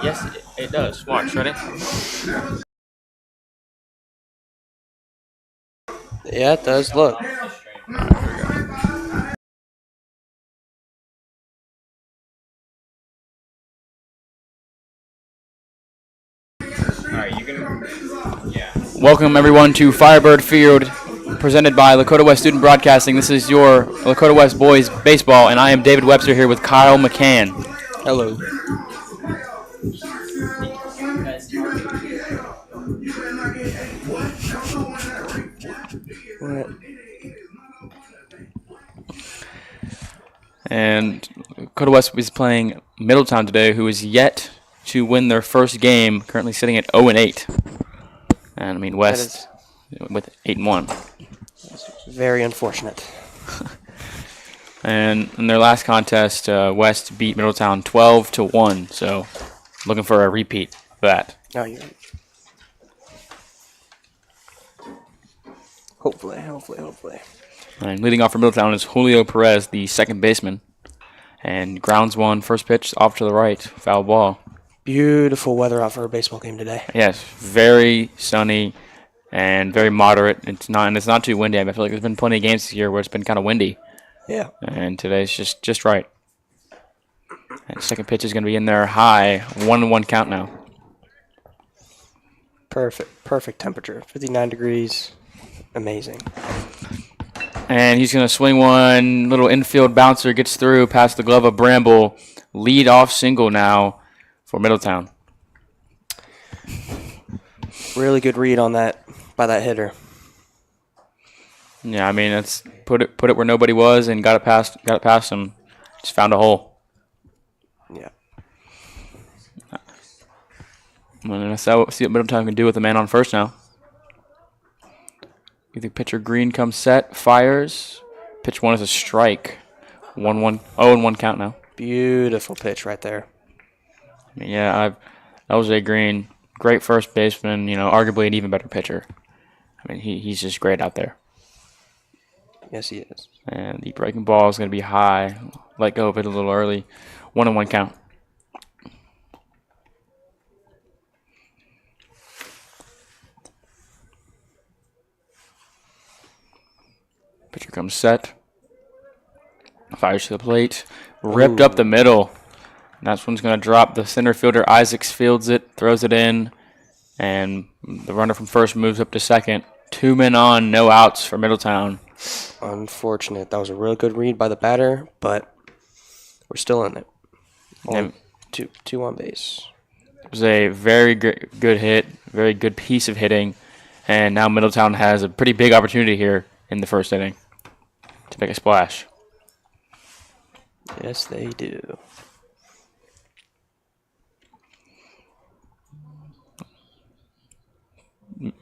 Yes, it does. Watch, ready? Yeah, it does. Look. Alright, you can. Yeah. Welcome, everyone, to Firebird Field, presented by Lakota West Student Broadcasting. This is your Lakota West Boys Baseball, and I am David Webster here with Kyle McCann. Hello. And Lakota West is playing Middletown today, who is yet to win their first game, currently sitting at 0-8. And I mean, West with 8-1. Very unfortunate. And in their last contest, West beat Middletown 12-1. So, looking for a repeat of that. Oh, you're right. Hopefully. And leading off for Middletown is Julio Perez, the second baseman. And grounds one, first pitch off to the right, foul ball. Beautiful weather out for a baseball game today. Yes, very sunny and very moderate. It's not too windy. I feel like there's been plenty of games this year where it's been kind of windy. Yeah. And today's just right. And second pitch is going to be in there high, 1-1 count now. Perfect temperature. 59 degrees. Amazing. And he's going to swing one. Little infield bouncer gets through past the glove of Bramble. Lead off single now for Middletown. Really good read on that by that hitter. Yeah, I mean, it's put it where nobody was and got it past him. Just found a hole. Yeah. Let's see what Middletown can do with the man on first now. You think pitcher Green comes set, fires. Pitch one is a strike. 0-1 count now. Beautiful pitch right there. I mean, yeah, LJ Green, great first baseman. Arguably an even better pitcher. I mean, he's just great out there. Yes, he is. And the breaking ball is going to be high. Let go of it a little early. 1-1 count. Pitcher comes set. Fires to the plate. Ripped up the middle. And that's one's going to drop. The center fielder, Isaacs, fields it, throws it in. And the runner from first moves up to second. 2 men on, no outs for Middletown. Unfortunate. That was a real good read by the batter, but we're still in it. Two on base. It was a very good hit, very good piece of hitting. And now Middletown has a pretty big opportunity here in the first inning to make a splash. Yes, they do.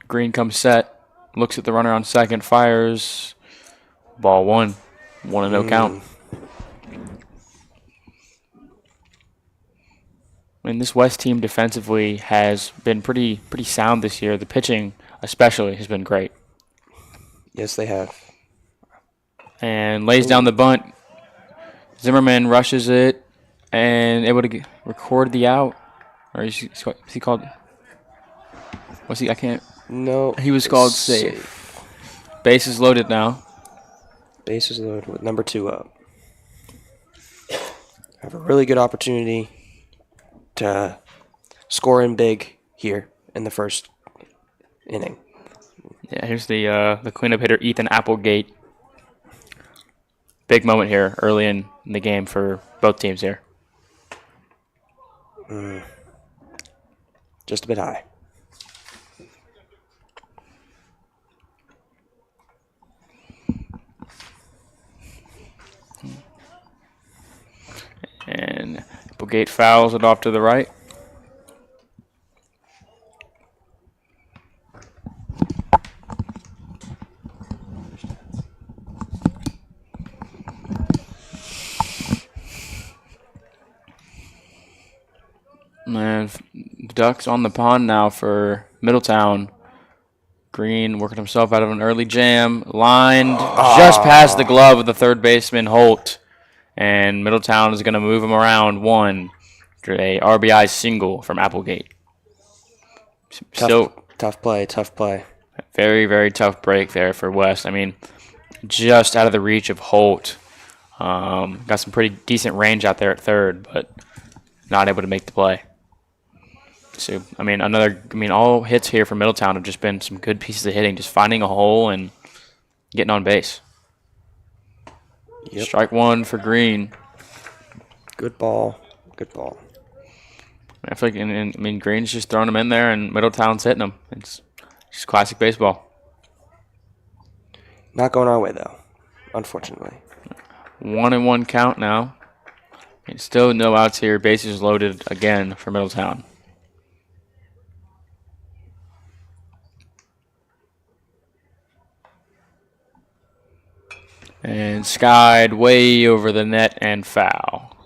Green comes set, looks at the runner on second, fires. Ball one. 1-0 count. I mean, this West team defensively has been pretty sound this year. The pitching, especially, has been great. Yes, they have. And lays down the bunt. Zimmerman rushes it and able to record the out. Or is he called? Was he? I can't. No. He was called safe. Bases loaded now. Bases loaded with number 2 up. Have a really good opportunity to score in big here in the first inning. Yeah, here's the cleanup hitter, Ethan Applegate. Big moment here early in the game for both teams here. Just a bit high. Applegate fouls it off to the right. And Ducks on the pond now for Middletown. Green working himself out of an early jam. Lined just past the glove of the third baseman, Holt. And Middletown is going to move him around one after a RBI single from Applegate. Tough play. Very, very tough break there for West. I mean, just out of the reach of Holt. Got some pretty decent range out there at third, but not able to make the play. So, all hits here for Middletown have just been some good pieces of hitting, just finding a hole and getting on base. Yep. Strike one for Green. Good ball. I feel like, Green's just throwing them in there, and Middletown's hitting them. It's just classic baseball. Not going our way, though, unfortunately. 1-1 count now. And still no outs here. Bases loaded again for Middletown. And skied way over the net and foul.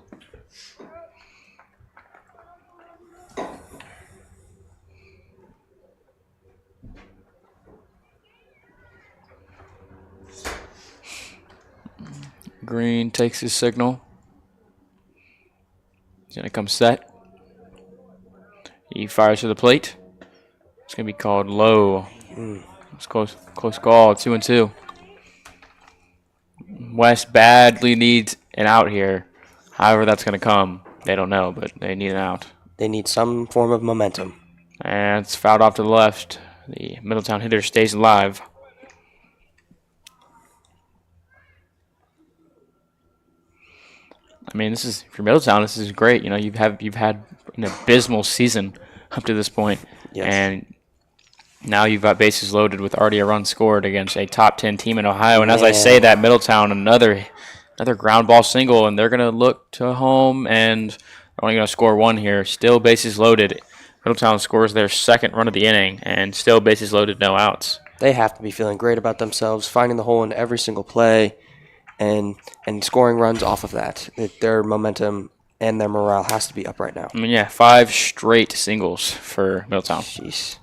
Green takes his signal. He's going to come set. He fires to the plate. It's going to be called low. It's close call, 2-2. West badly needs an out here. However that's going to come, they don't know, but they need an out. They need some form of momentum. And it's fouled off to the left. The Middletown hitter stays alive. I mean, this is for Middletown. This is great. You know, you've had an abysmal season up to this point, yes. And now you've got bases loaded with already a run scored against a top 10 team in Ohio. And as I say that, Middletown another ground ball single, and they're going to look to home, and they're only going to score one here. Still bases loaded. Middletown scores their second run of the inning, and still bases loaded, no outs. They have to be feeling great about themselves, finding the hole in every single play, and scoring runs off of that. Their momentum and their morale has to be up right now. I mean, yeah, 5 straight singles for Middletown. Jeez.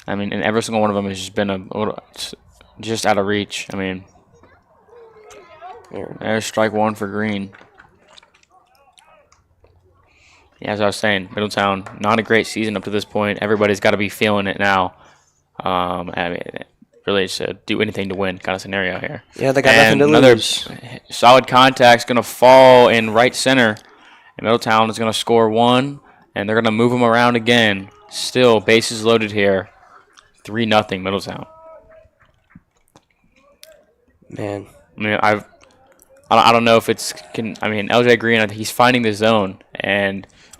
I mean, and every single one of them has just been a little just out of reach. I mean, there's strike one for Green. Yeah, as I was saying, Middletown, not a great season up to this point. Everybody's got to be feeling it now. I mean, really, it's a do anything to win kind of scenario here. Yeah, they got nothing to lose. Another solid contact's going to fall in right center. And Middletown is going to score one, and they're going to move them around again. Still, bases loaded here. 3-0 Middletown. Man. I mean, I don't know if it's LJ Green, he's finding the zone,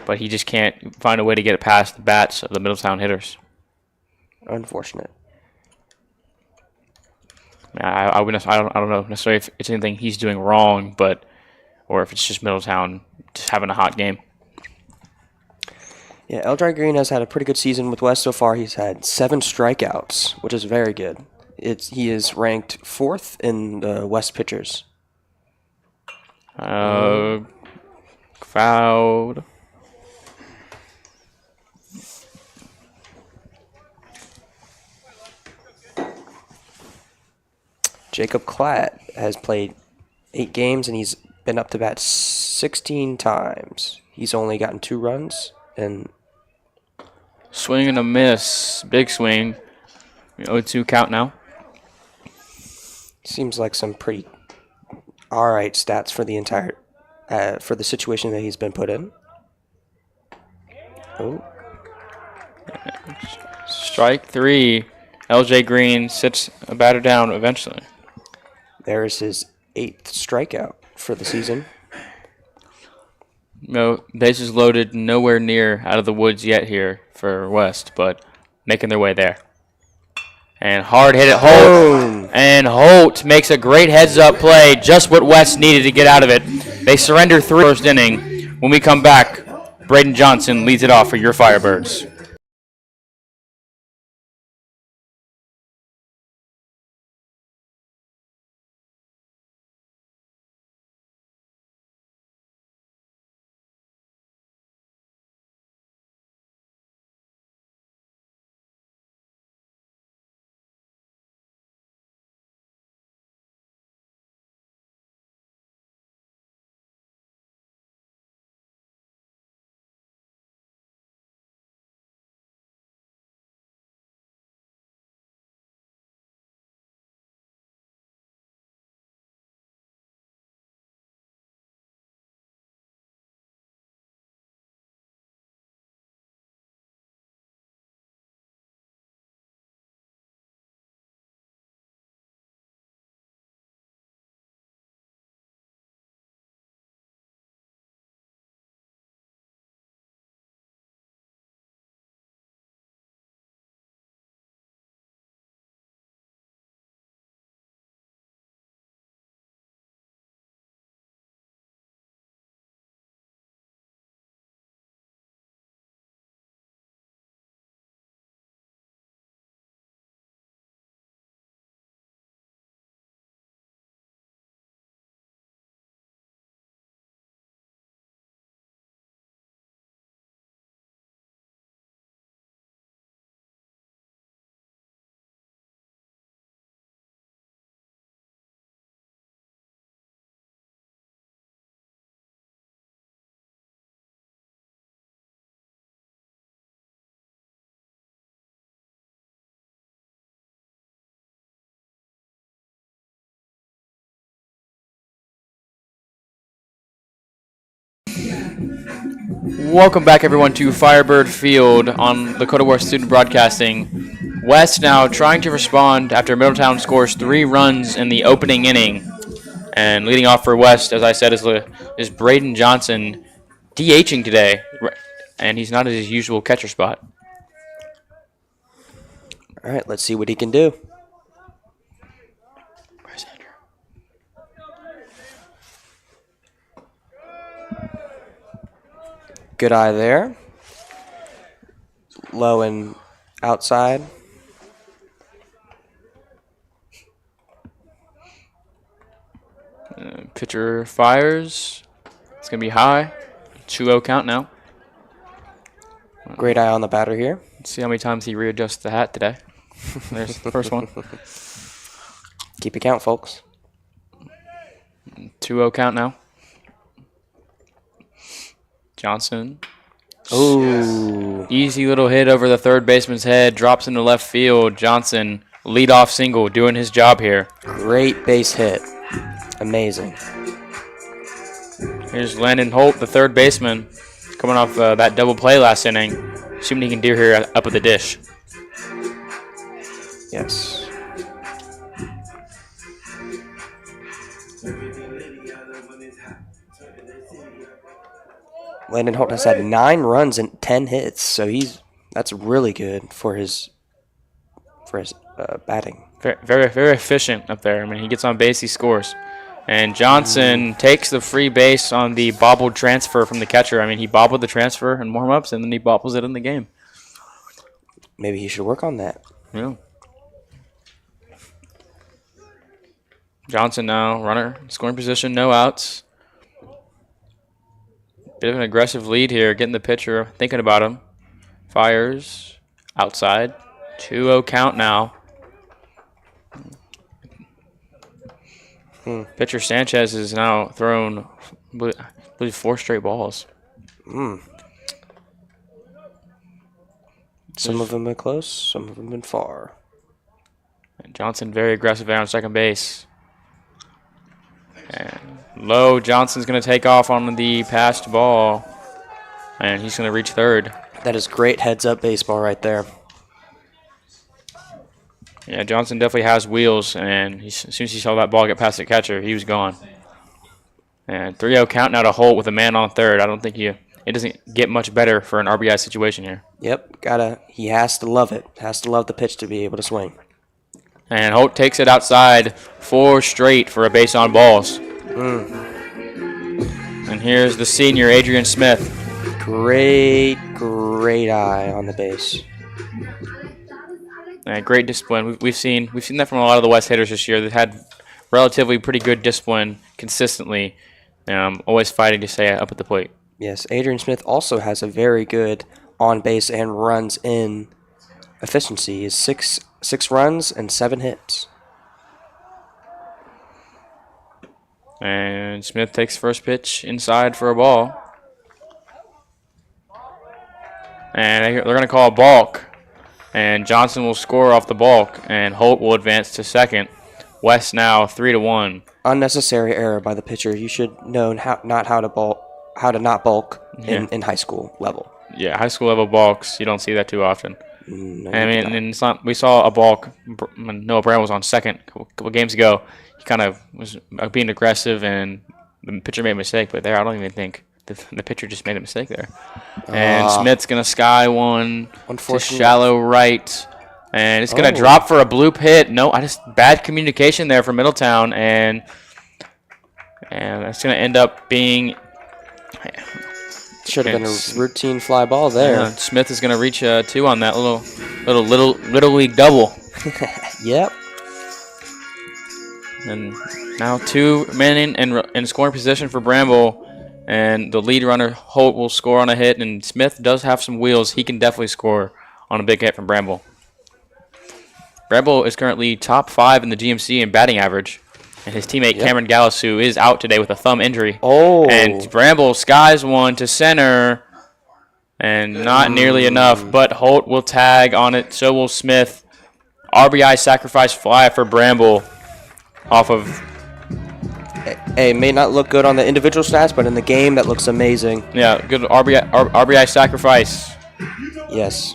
but he just can't find a way to get it past the bats of the Middletown hitters. Unfortunate. I don't know necessarily if it's anything he's doing wrong, or if it's just Middletown just having a hot game. Yeah, Eldry Green has had a pretty good season with West so far. He's had 7 strikeouts, which is very good. He is ranked 4th in the West pitchers. Fouled. Jacob Klatt has played 8 games, and he's been up to bat 16 times. He's only gotten 2 runs, and swing and a miss. Big swing. 0-2 count now. Seems like some pretty all right stats for the entire for the situation that he's been put in. Oh. Strike 3. LJ Green sits a batter down eventually. There's his 8th strikeout for the season. No, bases loaded, nowhere near out of the woods yet here for West, but making their way there. And hard hit at Holt. And Holt makes a great heads-up play, just what West needed to get out of it. They surrender 3 first inning. When we come back, Braden Johnson leads it off for your Firebirds. Welcome back, everyone, to Firebird Field on Lakota War Student Broadcasting. West now trying to respond after Middletown scores 3 runs in the opening inning. And leading off for West, as I said, is Braden Johnson DHing today. And he's not at his usual catcher spot. All right, let's see what he can do. Where's Andrew? Good eye there. Low and outside. Pitcher fires. It's going to be high. 2-0 count now. Great eye on the batter here. Let's see how many times he readjusts the hat today. There's the first one. Keep it count, folks. 2-0 count now. Johnson. Ooh. Easy little hit over the third baseman's head. Drops into left field. Johnson, leadoff single, doing his job here. Great base hit. Amazing. Here's Landon Holt, the third baseman, coming off that double play last inning. See what he can do here up at the dish. Yes. Landon Holt has had 9 runs and 10 hits, so that's really good for his batting. Very, very, very efficient up there. I mean, he gets on base, he scores. And Johnson takes the free base on the bobbled transfer from the catcher. I mean, he bobbled the transfer in warm-ups, and then he bobbles it in the game. Maybe he should work on that. Yeah. Johnson now, runner, scoring position, no outs. Bit of an aggressive lead here, getting the pitcher, thinking about him. Fires, outside. 2-0 count now. Pitcher Sanchez has now thrown, I believe, 4 straight balls. Some of them been close, some of them been far. And Johnson very aggressive there on second base. And low, Johnson's going to take off on the passed ball. And he's going to reach third. That is great heads-up baseball right there. Yeah, Johnson definitely has wheels, and as soon as he saw that ball get past the catcher, he was gone. And 3-0 count now to Holt with a man on third. I don't think it doesn't get much better for an RBI situation here. Yep, he has to love it. Has to love the pitch to be able to swing. And Holt takes it outside 4 straight for a base on balls. And here's the senior, Adrian Smith. Great eye on the base. Great discipline. We've seen that from a lot of the West hitters this year. They've had relatively pretty good discipline consistently. Always fighting to stay up at the plate. Yes, Adrian Smith also has a very good on base and runs in efficiency. Is six runs and 7 hits. And Smith takes first pitch inside for a ball. And they're going to call a balk. And Johnson will score off the balk. And Holt will advance to second. West now 3-1. Unnecessary error by the pitcher. You should know how to not balk in high school level. Yeah, high school level balks. You don't see that too often. No, and it's not. We saw a balk when Noah Brown was on second a couple games ago. He kind of was being aggressive, and the pitcher made a mistake. But there, I don't even think the pitcher just made a mistake there. And Smith's gonna sky one to shallow right, and it's gonna drop for a bloop hit. No, bad communication there from Middletown, and it's gonna end up being. Should have been a routine fly ball there. Yeah, Smith is gonna reach 2 on that little league double. Yep. And now 2 men in scoring position for Bramble. And the lead runner, Holt, will score on a hit. And Smith does have some wheels. He can definitely score on a big hit from Bramble. Bramble is currently top 5 in the GMC in batting average. And his teammate, Cameron Gallisu, is out today with a thumb injury. And Bramble skies one to center. And not nearly enough. But Holt will tag on it. So will Smith. RBI sacrifice fly for Bramble off of... Hey, may not look good on the individual stats, but in the game, that looks amazing. Yeah, good RBI sacrifice. Yes.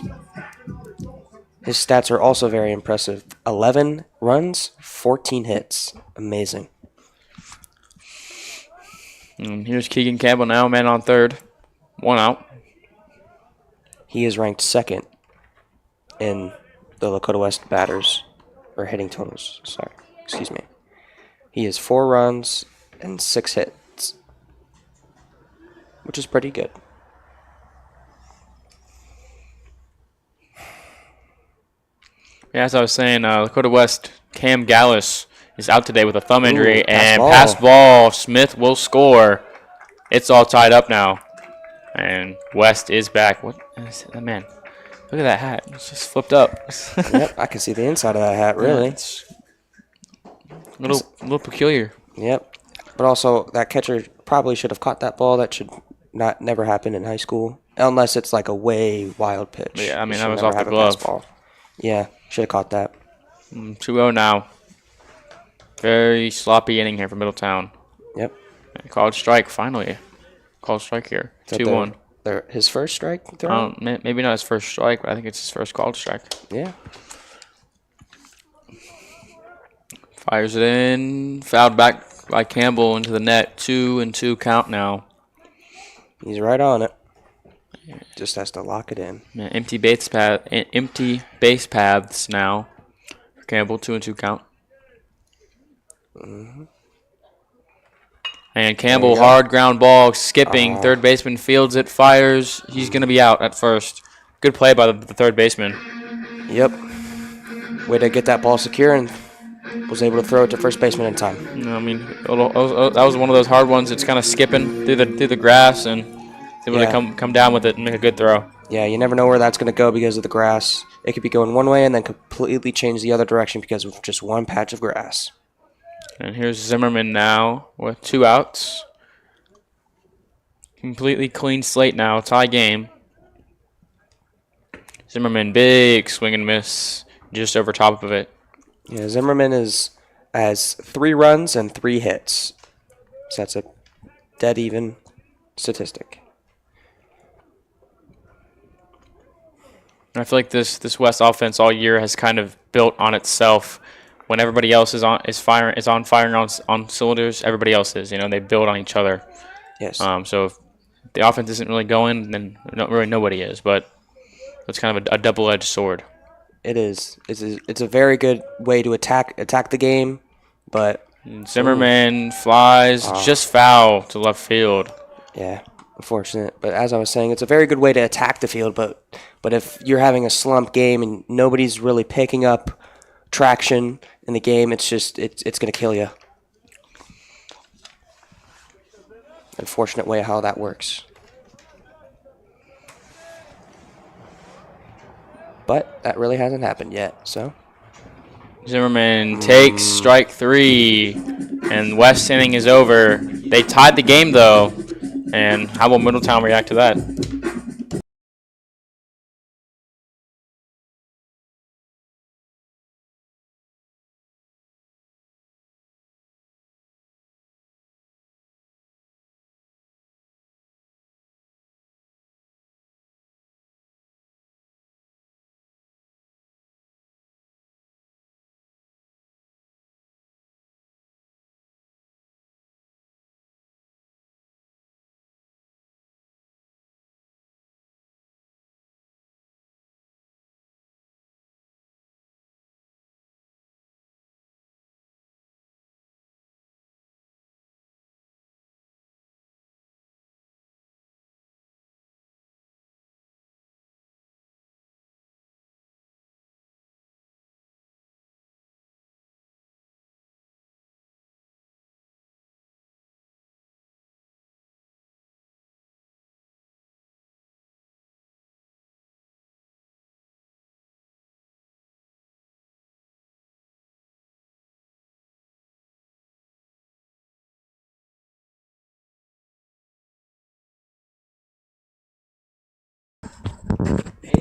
His stats are also very impressive. 11 runs, 14 hits. Amazing. And here's Keegan Campbell now, man on third. 1 out. He is ranked second in the Lakota West batters, or hitting totals. Sorry, excuse me. He has 4 runs and 6 hits, which is pretty good. Yeah, as I was saying, Lakota West, Cam Gallus is out today with a thumb injury. Pass ball, Smith will score. It's all tied up now. And West is back. What is it? Man, look at that hat. It's just flipped up. Yep, I can see the inside of that hat, really. Yeah, it's a little peculiar. Yep. But also, that catcher probably should have caught that ball. That should never happen in high school. Unless it's like a way wild pitch. Yeah, I mean, that was off the glove. Yeah, should have caught that. 2-0 now. Very sloppy inning here for Middletown. Yep. Called strike, finally. Called strike here. 2-1. His first strike throw? Maybe not his first strike, but I think it's his first called strike. Yeah. Fires it in. Fouled back by Campbell into the net. 2-2 count now. He's right on it. Just has to lock it in. Yeah, empty base paths now for Campbell. 2-2 count. Mm-hmm. And Campbell, hard ground ball, skipping. Third baseman fields it, fires. He's going to be out at first. Good play by the third baseman. Yep. Way to get that ball secure and was able to throw it to first baseman in time. I mean, that was one of those hard ones. It's kind of skipping through the grass and able to come down with it and make a good throw. Yeah, you never know where that's going to go because of the grass. It could be going one way and then completely change the other direction because of just one patch of grass. And here's Zimmerman now with 2 outs. Completely clean slate now. Tie game. Zimmerman, big swing and miss just over top of it. Yeah, Zimmerman has 3 runs and 3 hits. So that's a dead even statistic. I feel like this West offense all year has kind of built on itself. When everybody else is firing on cylinders, everybody else is. They build on each other. Yes. So if the offense isn't really going, then really nobody is. But it's kind of a double-edged sword. It is. It's a very good way to attack the game, but Zimmerman flies just foul to left field. Yeah, unfortunate. But as I was saying, it's a very good way to attack the field. But if you're having a slump game and nobody's really picking up traction in the game, it's going to kill you. Unfortunate way how that works. But that really hasn't happened yet, so. Zimmerman takes strike 3, and West inning is over. They tied the game, though, and how will Middletown react to that?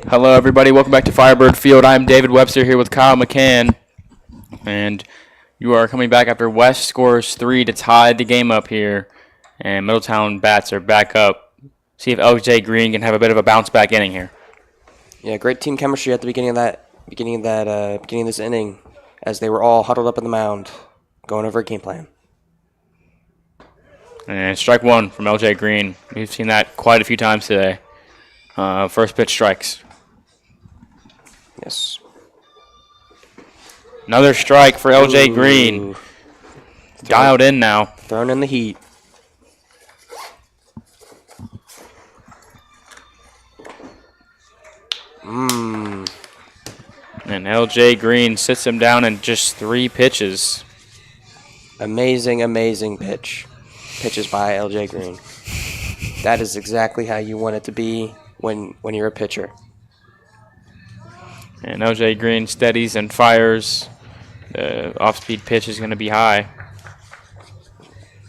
Hello, everybody. Welcome back to Firebird Field. I'm David Webster here with Kyle McCann, and you are coming back after West scores 3 to tie the game up here, and Middletown bats are back up. See if LJ Green can have a bit of a bounce back inning here. Yeah, great team chemistry at the beginning of this inning, as they were all huddled up in the mound, going over a game plan. And strike 1 from LJ Green. We've seen that quite a few times today. First pitch strikes. Yes. Another strike for LJ Green. Dialed in now. Thrown in the heat. And LJ Green sits him down in just 3 pitches. Amazing, amazing pitch. Pitches by LJ Green. That is exactly how you want it to be when you're a pitcher. And LJ Green steadies and fires. The off-speed pitch is going to be high.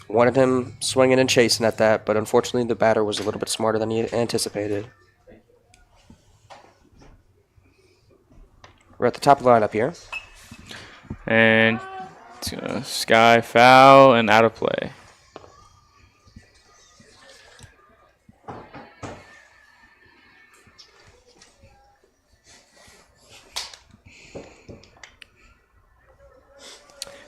Wanted him swinging and chasing at that, but unfortunately the batter was a little bit smarter than he anticipated. We're at the top of the lineup here. And it's gonna sky foul and out of play.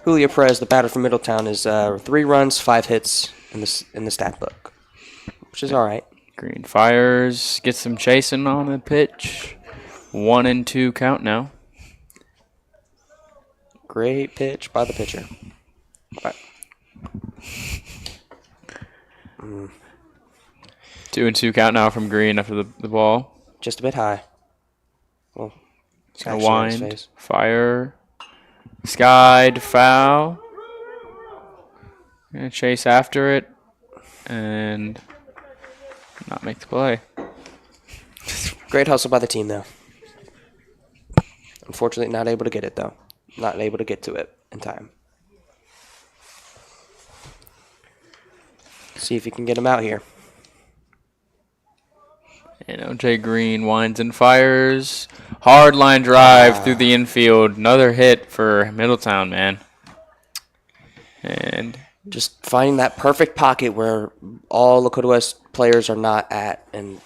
Julio Perez, the batter from Middletown, is 3 runs, 5 hits in the stat book, which is all right. Green fires, gets some chasing on the pitch. 1-2 count now. Great pitch by the pitcher. Right. 2-2 count now from Green after the ball. Just a bit high. Well, it's gonna wind, fire, skied, foul. Gonna chase after it and not make the play. Great hustle by the team, though. Unfortunately, not able to get it, though. Not able to get to it in time. See if you can get him out here. And LJ Green winds and fires. Hard line drive through the infield. Another hit for Middletown, man. And just finding that perfect pocket where all Lakota West players are not at and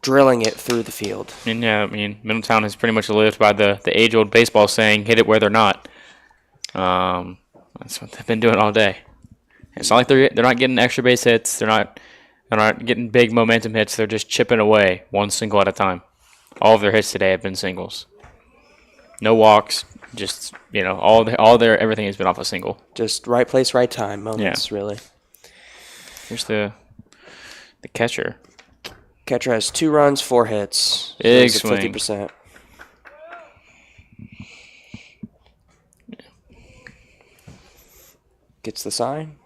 drilling it through the field. And yeah, I mean, Middletown has pretty much lived by the age-old baseball saying, hit it where they're not. That's what they've been doing all day. It's not like they're not getting extra base hits. They're not getting big momentum hits. They're just chipping away one single at a time. All of their hits today have been singles. No walks. Just, everything has been off a single. Just right place, right time moments, really. Here's the The catcher. Catcher has 2 runs, 4 hits. Big He's at swing. 50%. Gets the sign.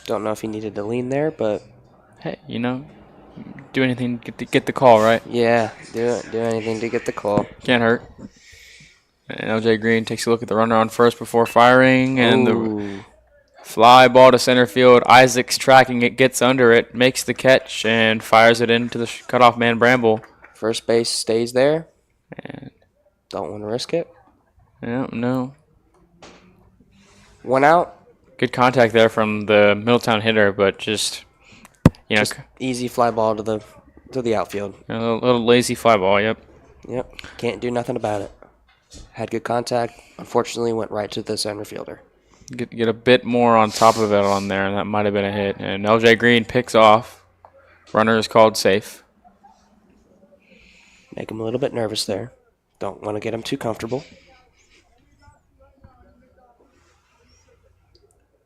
Don't know if he needed to lean there, but Hey, you know, do anything to get the call, right? yeah, do anything to get the call. Can't hurt. And LJ Green takes a look at the runner on first before firing, and the Ooh. fly ball to center field. Isaac's tracking it, gets under it, makes the catch, and fires it into the cutoff man Bramble. First base stays there. And Don't want to risk it. yeah, no. 1 out. Good contact there from the Middletown hitter, but just Just easy fly ball to the outfield. a little lazy fly ball. Yep. Yep. Can't do nothing about it. Had good contact. Unfortunately, went right to the center fielder. Get a bit more on top of it on there, and that might have been a hit. And LJ Green picks off. Runner is called safe. Make him a little bit nervous there. Don't want to get him too comfortable.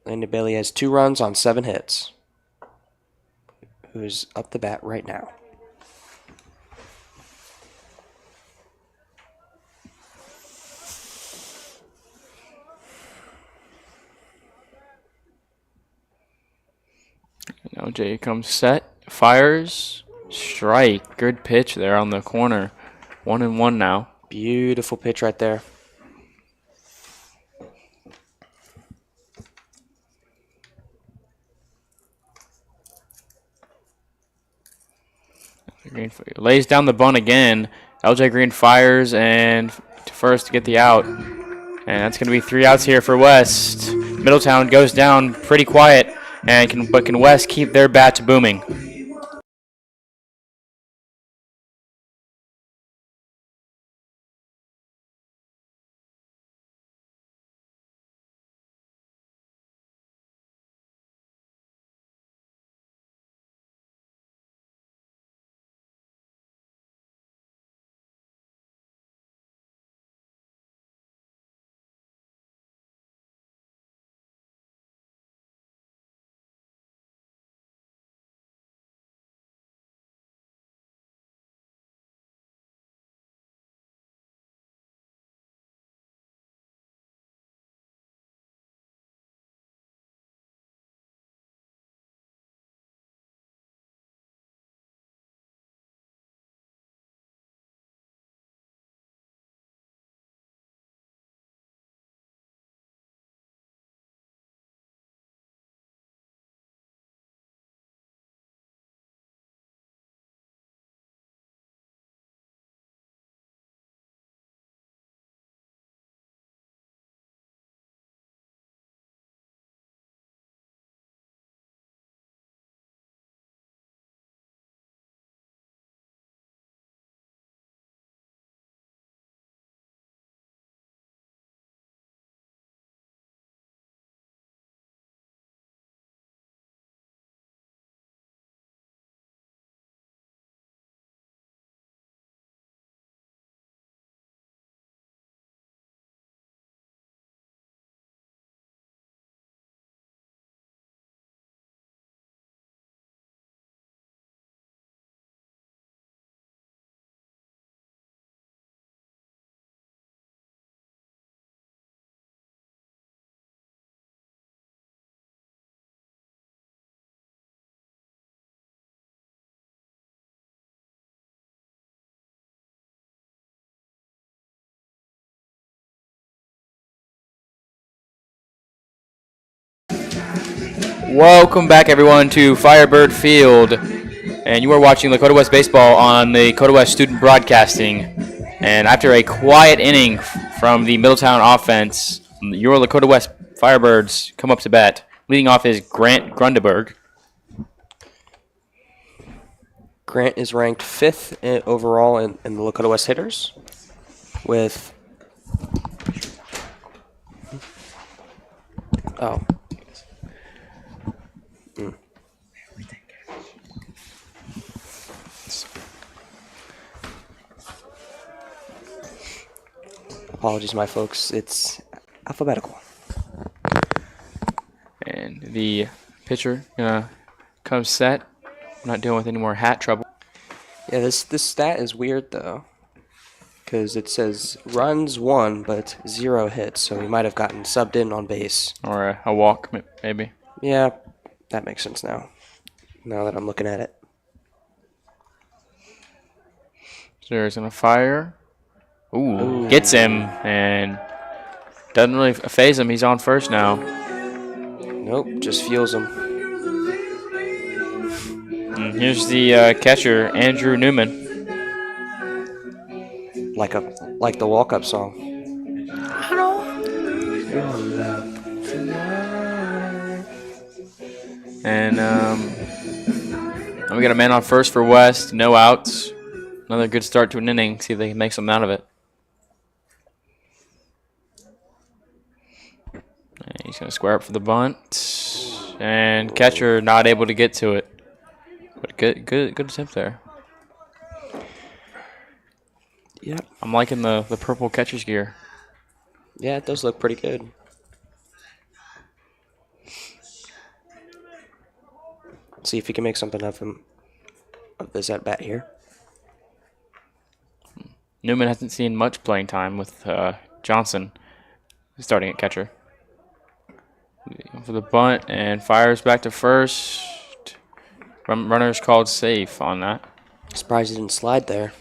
Landon Bailey has 2 runs on 7 hits. Who's up the bat right now? LJ comes set, fires, strike. Good pitch there on the corner. 1-1 now. Beautiful pitch right there. Green lays down the bunt again. LJ Green fires and to first to get the out. And that's going to be 3 outs here for West. Middletown goes down pretty quiet, and can West keep their bats booming? Welcome back, everyone, to Firebird Field. And you are watching Lakota West Baseball on the Lakota West Student Broadcasting. And after a quiet inning from the Middletown offense, your Lakota West Firebirds come up to bat. Leading off is Grant Grundeberg. Grant is ranked 5th overall in the Lakota West hitters with... Oh. Apologies, my folks. It's alphabetical. And the pitcher comes set. Not dealing with any more hat trouble. Yeah, this stat is weird though, because it says runs 1 but 0 hits, so he might have gotten subbed in on base. Or a walk, maybe. Yeah, that makes sense now. Now that I'm looking at it. So there's going to fire. Ooh, gets him and doesn't really phase him. He's on first now. Nope, just feels him. And here's the catcher, Andrew Newman. Like the walk-up song. And we got a man on first for West. No outs. Another good start to an inning. See if they can make something out of it. And he's going to square up for the bunt. And catcher not able to get to it. But good attempt there. Yep. I'm liking the purple catcher's gear. Yeah, it does look pretty good. Let's see if he can make something of this at bat here. Newman hasn't seen much playing time with Johnson starting at catcher. For the bunt and fires back to first. Runner's called safe on that. Surprised he didn't slide there.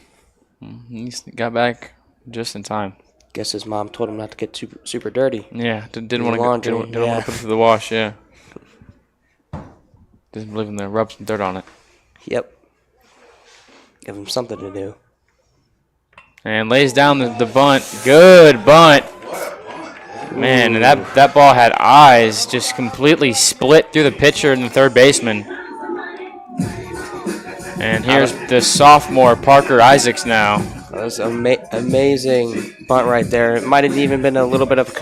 He got back just in time. Guess his mom told him not to get super dirty. Yeah, didn't want to put it through the wash. Yeah, doesn't believe in there. Rub some dirt on it. Yep. Give him something to do. And lays down the bunt. Good bunt. Man, and that ball had eyes, just completely split through the pitcher and the third baseman. And here's the sophomore, Parker Isaacs now. That was amazing bunt right there. It might have even been a little bit of a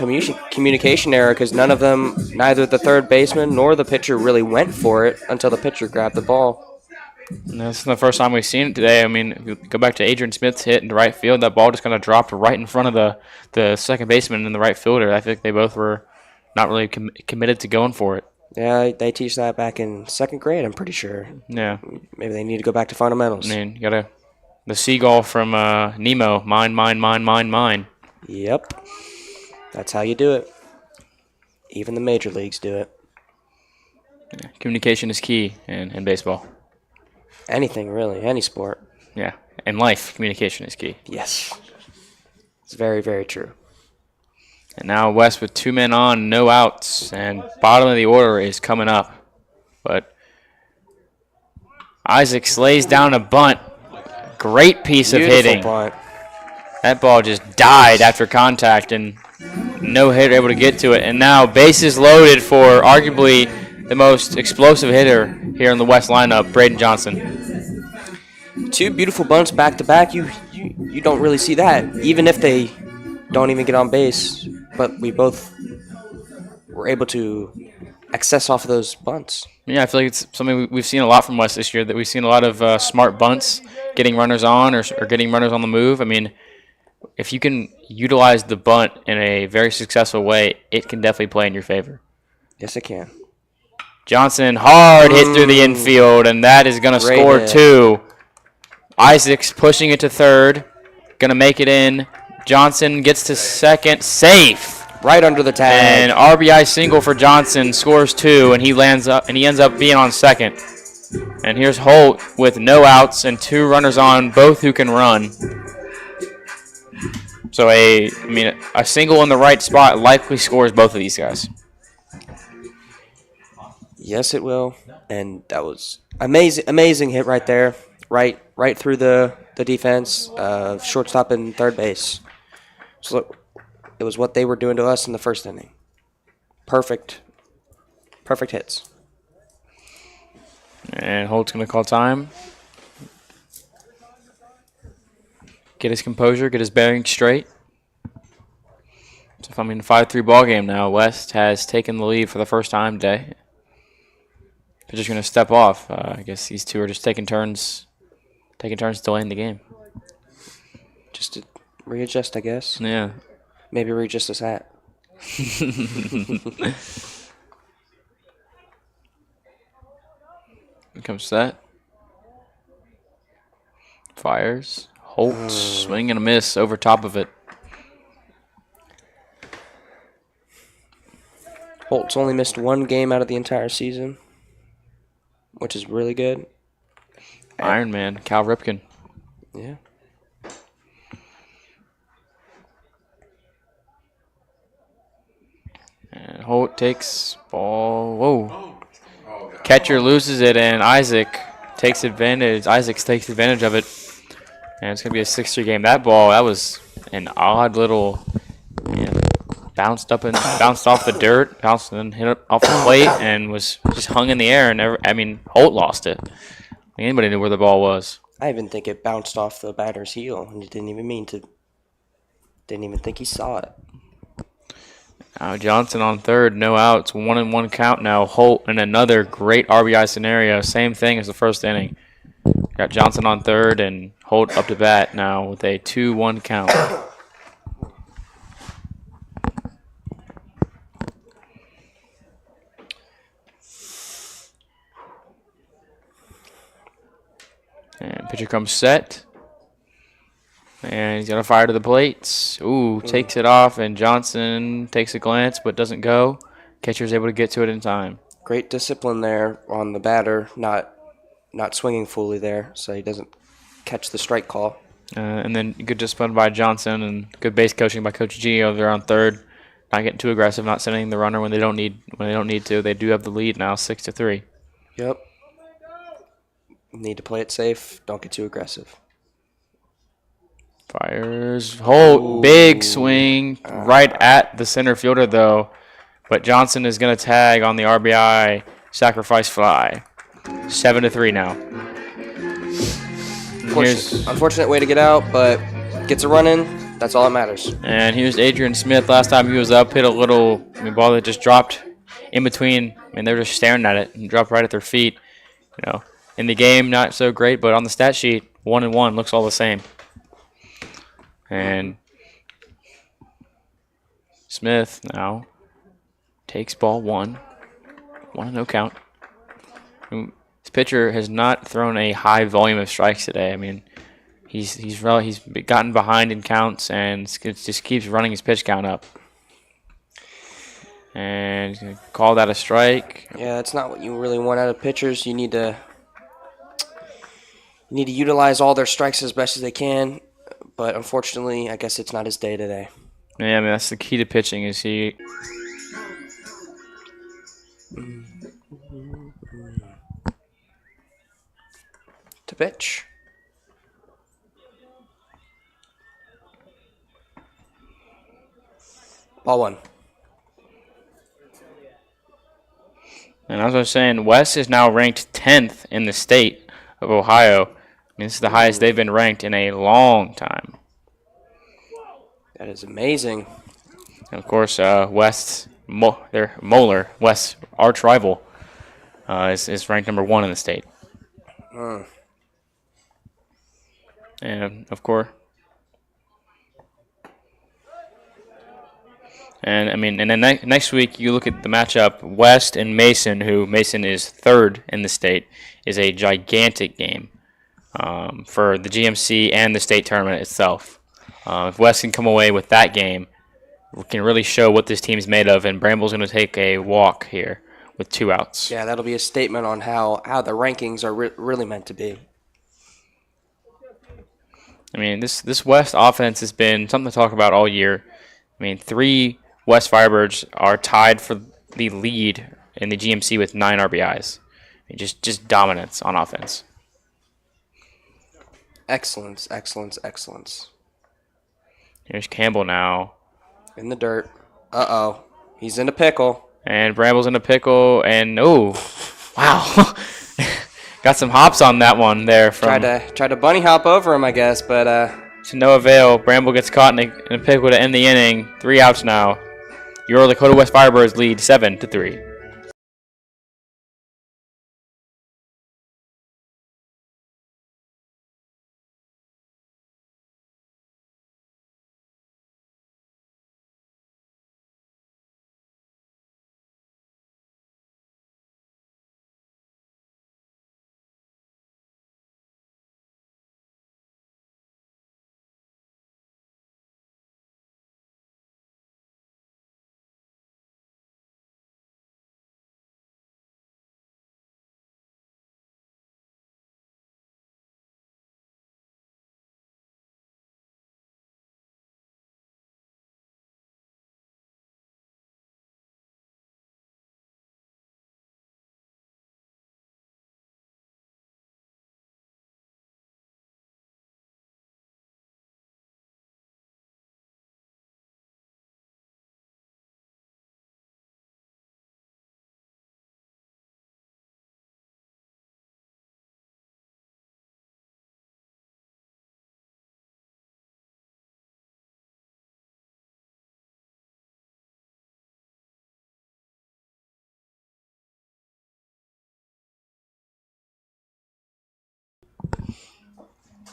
communication error because neither the third baseman nor the pitcher really went for it until the pitcher grabbed the ball. And this is the first time we've seen it today. I mean, if you go back to Adrian Smith's hit in the right field, that ball just kind of dropped right in front of the second baseman and the right fielder. I think they both were not really committed to going for it. Yeah, they teach that back in second grade, I'm pretty sure. Yeah. Maybe they need to go back to fundamentals. I mean, you got the seagull from Nemo, mine, mine, mine, mine, mine. Yep. That's how you do it. Even the major leagues do it. Yeah. Communication is key in baseball. Anything, really. Any sport. Yeah. In life, communication is key. Yes. It's very, very true. And now West with 2 men on, no outs, and bottom of the order is coming up. But Isaacs lays down a bunt. Great piece of hitting. Bunt. That ball just died after contact, and no hitter able to get to it. And now bases loaded for arguably the most explosive hitter here in the West lineup, Braden Johnson. 2 beautiful bunts back to back. You don't really see that, even if they don't even get on base. But we both were able to access off of those bunts. Yeah, I feel like it's something we've seen a lot from West this year, that we've seen a lot of smart bunts, getting runners on or getting runners on the move. I mean, if you can utilize the bunt in a very successful way, it can definitely play in your favor. Yes, it can. Johnson, hard hit through the infield, and that is going to score hit. 2. Isaacs pushing it to third, going to make it in. Johnson gets to second, safe. Right under the tag. And RBI single for Johnson, scores 2, and he ends up being on second. And here's Holt with no outs and 2 runners on, both who can run. So a single in the right spot likely scores both of these guys. Yes, it will. And that was amazing hit right there, right through the defense, shortstop and third base. So it was what they were doing to us in the first inning. Perfect hits. And Holt's going to call time. Get his composure, get his bearings straight. So if I'm in a 5-3 ball game now, West has taken the lead for the first time today. They're just going to step off. I guess these two are just taking turns delaying the game. Just to readjust, I guess. Yeah. Maybe read just his hat. Comes set. Fires. Holt, swing and a miss over top of it. Holt's only missed one game out of the entire season, which is really good. Iron Man, Cal Ripken. Yeah. And Holt takes ball. Whoa. Catcher loses it, and Isaac takes advantage. Isaac takes advantage of it. And it's going to be a 6-3 game. That ball, that was an odd little, bounced up and bounced off the dirt, bounced and then hit up off the plate, and was just hung in the air. And Holt lost it. Anybody knew where the ball was. I even think it bounced off the batter's heel, and he didn't even think he saw it. Now Johnson on third, no outs, 1-1 count now. Holt in another great RBI scenario, same thing as the first inning. Got Johnson on third and Holt up to bat now with a 2-1 count. And pitcher comes set. And he's going to fire to the plate. Ooh, takes it off, and Johnson takes a glance but doesn't go. Catcher's able to get to it in time. Great discipline there on the batter, not swinging fully there, so he doesn't catch the strike call. And then good discipline by Johnson and good base coaching by Coach G over there on third. Not getting too aggressive, not sending the runner when they don't need to. They do have the lead now, 6-3. Yep. Need to play it safe. Don't get too aggressive. Fires. Holt, big swing right at the center fielder though, but Johnson is going to tag on the RBI sacrifice fly. 7-3 now. Unfortunate way to get out, but gets a run in. That's all that matters. And here's Adrian Smith. Last time he was up, hit a little ball that just dropped in between. They were just staring at it and dropped right at their feet. In the game, not so great, but on the stat sheet, 1-1 looks all the same. And Smith now takes ball 1. 1-0 count. This pitcher has not thrown a high volume of strikes today. He's gotten behind in counts and just keeps running his pitch count up. And he's going to call that a strike. Yeah, that's not what you really want out of pitchers. You need to utilize all their strikes as best as they can. But unfortunately, I guess it's not his day today. Yeah, that's the key to pitching is he. To pitch. Ball 1. And as I was saying, West is now ranked 10th in the state of Ohio. This is the highest they've been ranked in a long time. That is amazing. And of course, West, their Moeller, West's arch rival, is ranked number 1 in the state. And of course, and then next week you look at the matchup West and Mason, who Mason is 3rd in the state, is a gigantic game for the GMC and the state tournament itself. If West can come away with that game, we can really show what this team's made of, and Bramble's going to take a walk here with 2 outs. Yeah, that'll be a statement on how the rankings are really meant to be. This West offense has been something to talk about all year. 3 West Firebirds are tied for the lead in the GMC with 9 RBIs. Just dominance on offense. Excellence, excellence, excellence. Here's Campbell now. In the dirt. Uh-oh. He's in a pickle. And Bramble's in a pickle, and wow. Got some hops on that one there. Tried to bunny hop over him, I guess, but to no avail. Bramble gets caught in a pickle to end the inning. 3 outs now. Your Lakota West Firebirds lead 7-3.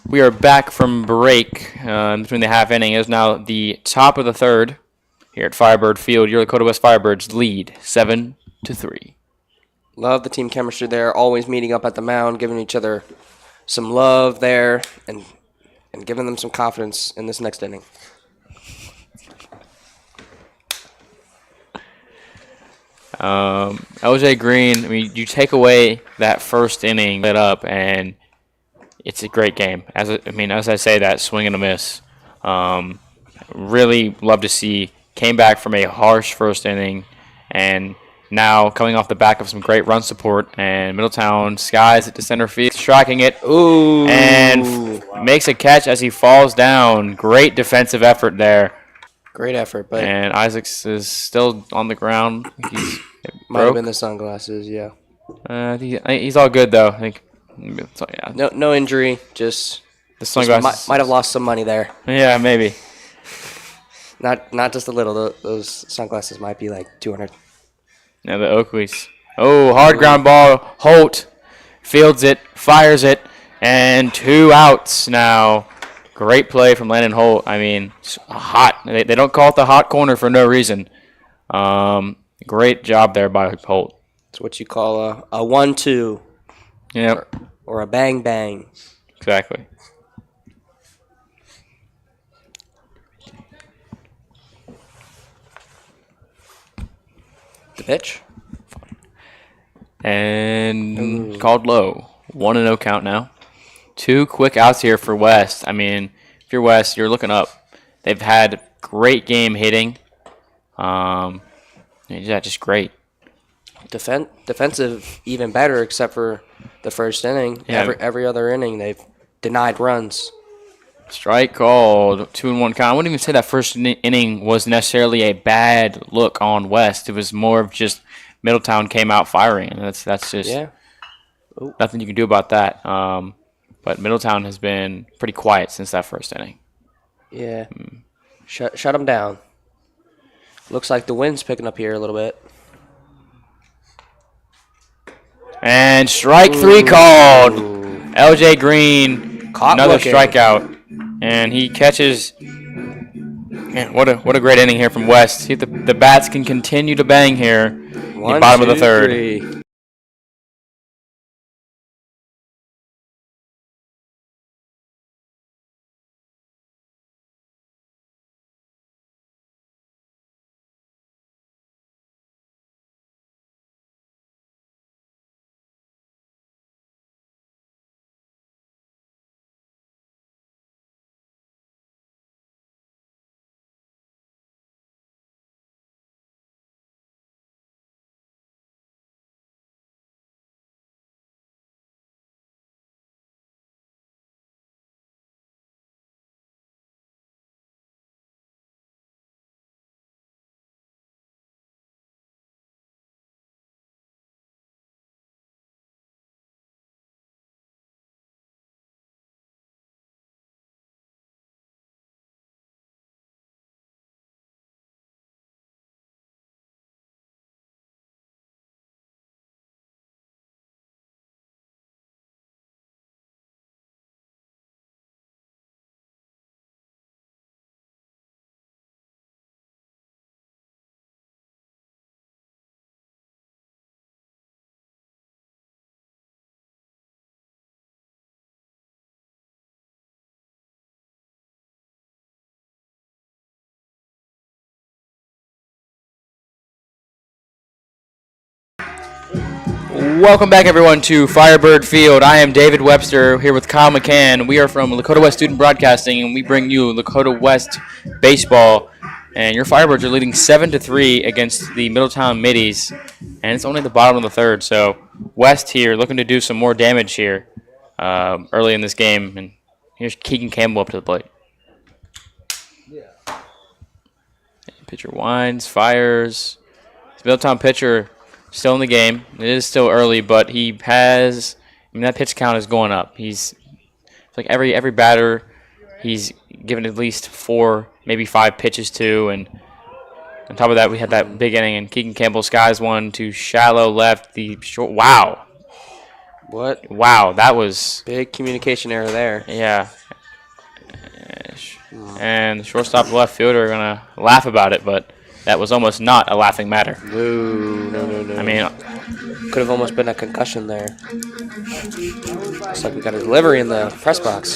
We are back from break between the half inning. It is now the top of the third here at Firebird Field. Your Lakota West Firebirds lead 7-3. Love the team chemistry there. Always meeting up at the mound, giving each other some love there, and giving them some confidence in this next inning. LJ Green, I mean, you take away that first inning, lit up, and it's a great game. As I say that, swing and a miss. Really love to see. Came back from a harsh first inning, and now coming off the back of some great run support, and Middletown skies it to center field, striking it, Ooh, and makes a catch as he falls down. Great defensive effort there. Great effort, but And Isaacs is still on the ground. He's might have broke. been the sunglasses. Yeah. He's all good though. I think. So, yeah. No injury. Just The sunglasses. might have lost some money there. Yeah, maybe. Not just a little. Those sunglasses might be like 200. Yeah, the Oakleys. Oh, hard ground ball. Holt fields it, fires it, and 2 outs now. Great play from Landon Holt. I mean, it's hot. They don't call it the hot corner for no reason. Great job there by Holt. It's what you call a 1-2. Yeah, Or a bang. exactly. The pitch. And called low. 1-0 count now. 2 quick outs here for West. I mean, if you're West, you're looking up. They've had great game hitting. Yeah, just great. Defensive even better, except for the first inning. Yeah. Every other inning they've denied runs. Strike called. 2-1 count. I wouldn't even say that first inning was necessarily a bad look on West. It was more of just Middletown came out firing, and that's just nothing you can do about that. But Middletown has been pretty quiet since that first inning. Yeah. Shut them down. Looks like the wind's picking up here a little bit. And strike 3 called. LJ Green, Caught another looking. strikeout, and he catches. Man, what a great inning here from West. See if the bats can continue to bang here. In the bottom of the third. 3. Welcome back, everyone, to Firebird Field. I am David Webster here with Kyle McCann. We are from Lakota West Student Broadcasting, and we bring you Lakota West baseball. And your Firebirds are leading 7-3 against the Middletown Middies, and it's only the bottom of the third. So West here looking to do some more damage here early in this game. And here's Keegan Campbell up to the plate. Pitcher winds, fires. This Middletown pitcher still in the game. It is still early, but he has. I mean, that pitch count is going up. It's like every batter, he's given at least 4, maybe 5 pitches to, and on top of that, we had that big inning, and Keegan Campbell skies one to shallow left. The short. Wow. What? Wow, that was Big communication error there. yeah. And the shortstop and left fielder are gonna laugh about it, but that was almost not a laughing matter. No. I mean, Could have almost been a concussion there. Looks like we got a delivery in the press box.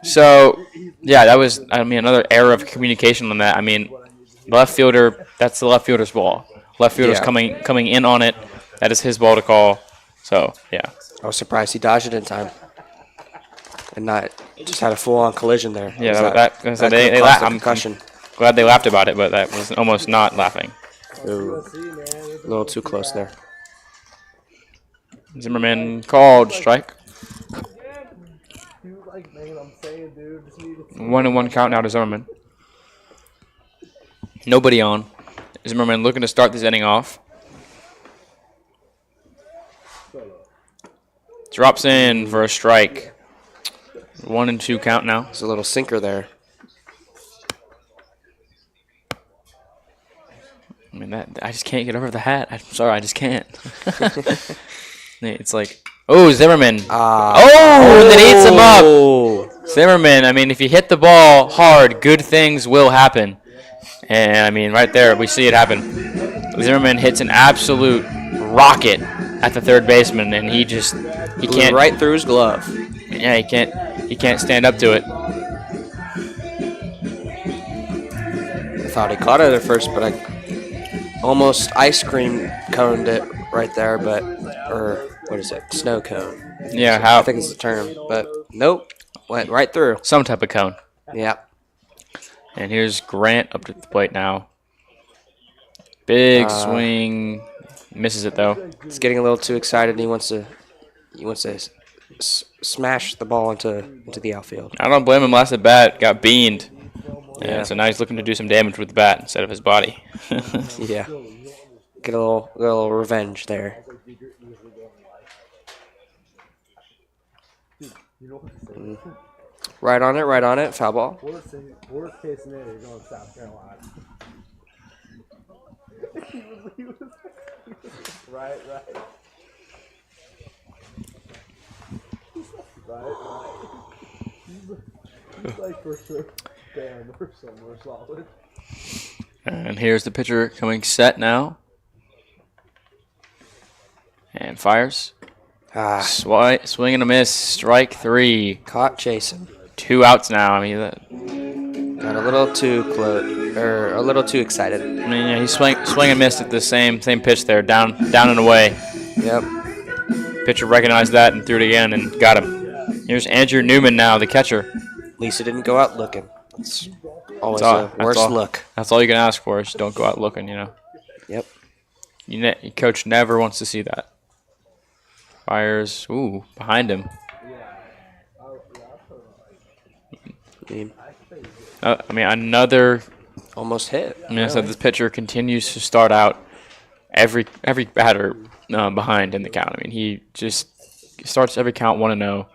so yeah, that was another error of communication on that. I mean, left fielder, that's the left fielder's ball. Left fielder's Yeah. coming in on it. That is his ball to call. So yeah. I was surprised he dodged it in time, and not just had a full-on collision there. Yeah, that they could have laughed. caused a I'm concussion. glad they laughed about it, but that was almost not laughing. Ooh, a little too close there. Zimmerman called strike. 1-1 count now to Zimmerman. Nobody on. Zimmerman looking to start this inning off. Drops in for a strike. 1-2 count now. There's a little sinker there. I mean, I just can't get over the hat. I'm sorry, I just can't. It's like, oh, Zimmerman. Oh, that eats him up. Zimmerman, I mean, if you hit the ball hard, good things will happen. And, I mean, right there, we see it happen. Zimmerman hits an absolute rocket at the third baseman, and he can't. Right through his glove. Yeah, he can't stand up to it. I thought he caught it at first, but I almost ice cream coned it right there, or what is it? Snow cone. Yeah, I think it's the term, but nope, went right through. Some type of cone. Yeah. And here's Grant up to the plate now. Big swing, misses it though. He's getting a little too excited. He wants to smash the ball into the outfield. I don't blame him. Last at bat, got beaned. Yeah. So now he's looking to do some damage with the bat instead of his body. Yeah. Get a little revenge there. Right on it, foul ball. Worst case scenario, you're going to South Carolina. Right. He's like for sure banned or somewhere solid. And here's the pitcher coming set now. And fires. Swing and a miss. Strike 3. Caught chasing. 2 outs now. I mean, Got a little too close, or a little too excited. yeah, he swing and missed at the same pitch there, down and away. Yep. Pitcher recognized that and threw it again and got him. Here's Andrew Newman now, the catcher. Lisa didn't go out looking. It's always a worse look. That's all you can ask for is don't go out looking, Yep. Your coach never wants to see that. Fires, behind him. Another. Almost hit. So this pitcher continues to start out every batter behind in the count. I mean, he just starts every count 1-0.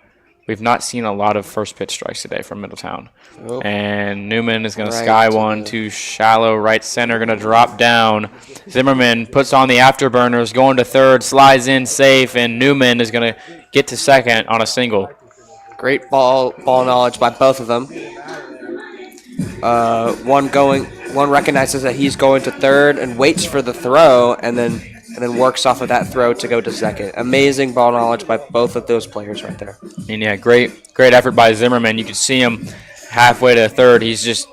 We've not seen a lot of first pitch strikes today from Middletown. Oh. And Newman is going to sky one to shallow right center, going to drop down. Zimmerman puts on the afterburners, going to third, slides in safe, and Newman is going to get to second on a single. Great ball knowledge by both of them. One recognizes that he's going to third and waits for the throw, and then works off of that throw to go to second. Amazing ball knowledge by both of those players right there. And yeah, great effort by Zimmerman. You can see him halfway to third. He's just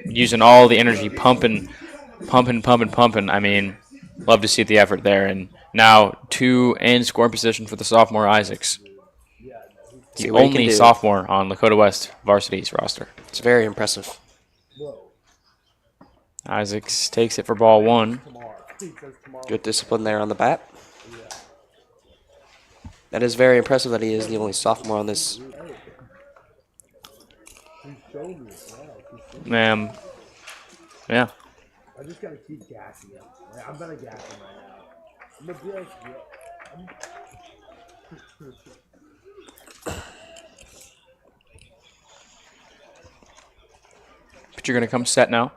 using all the energy, pumping. I mean, love to see the effort there. And now 2 in scoring position for the sophomore Isaacs. The only sophomore on Lakota West varsity's roster. It's very impressive. Isaacs takes it for ball 1. Good discipline there on the bat. That is very impressive that he is the only sophomore on this. Yeah. I just gotta keep gassing him. I'm gonna gas him right now. I'm gonna be like, Pitcher gonna come set now.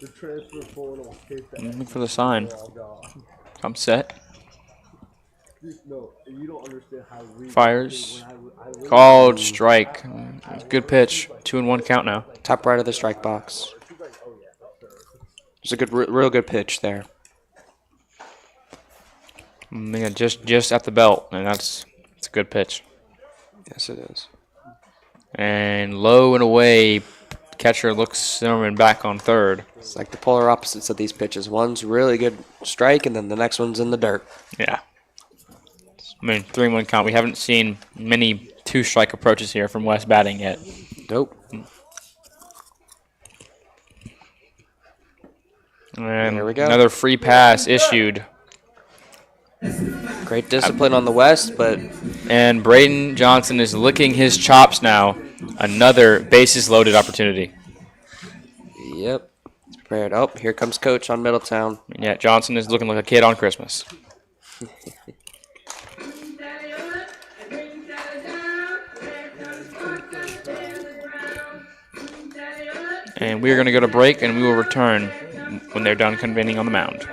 the transfer portal. Look for the sign. Come set. No, you don't understand how we. Fires. Called strike. Good pitch. 2-1 count now. Top right of the strike box. It's a good, real good pitch there. Yeah, just at the belt, and it's a good pitch. Yes, it is. And low and away, catcher looks Zimmerman back on third. It's like the polar opposites of these pitches. One's really good strike, and then the next one's in the dirt. Yeah. I mean, 3-1 count. We haven't seen many two-strike approaches here from West batting yet. Nope. And Here we go. another free pass issued. Great discipline on the West, but And Braden Johnson is licking his chops now. Another bases-loaded opportunity. yep. It's prepared. Oh, here comes Coach on Middletown. And yeah, Johnson is looking like a kid on Christmas. And we are going to go to break, and we will return when they're done convening on the mound.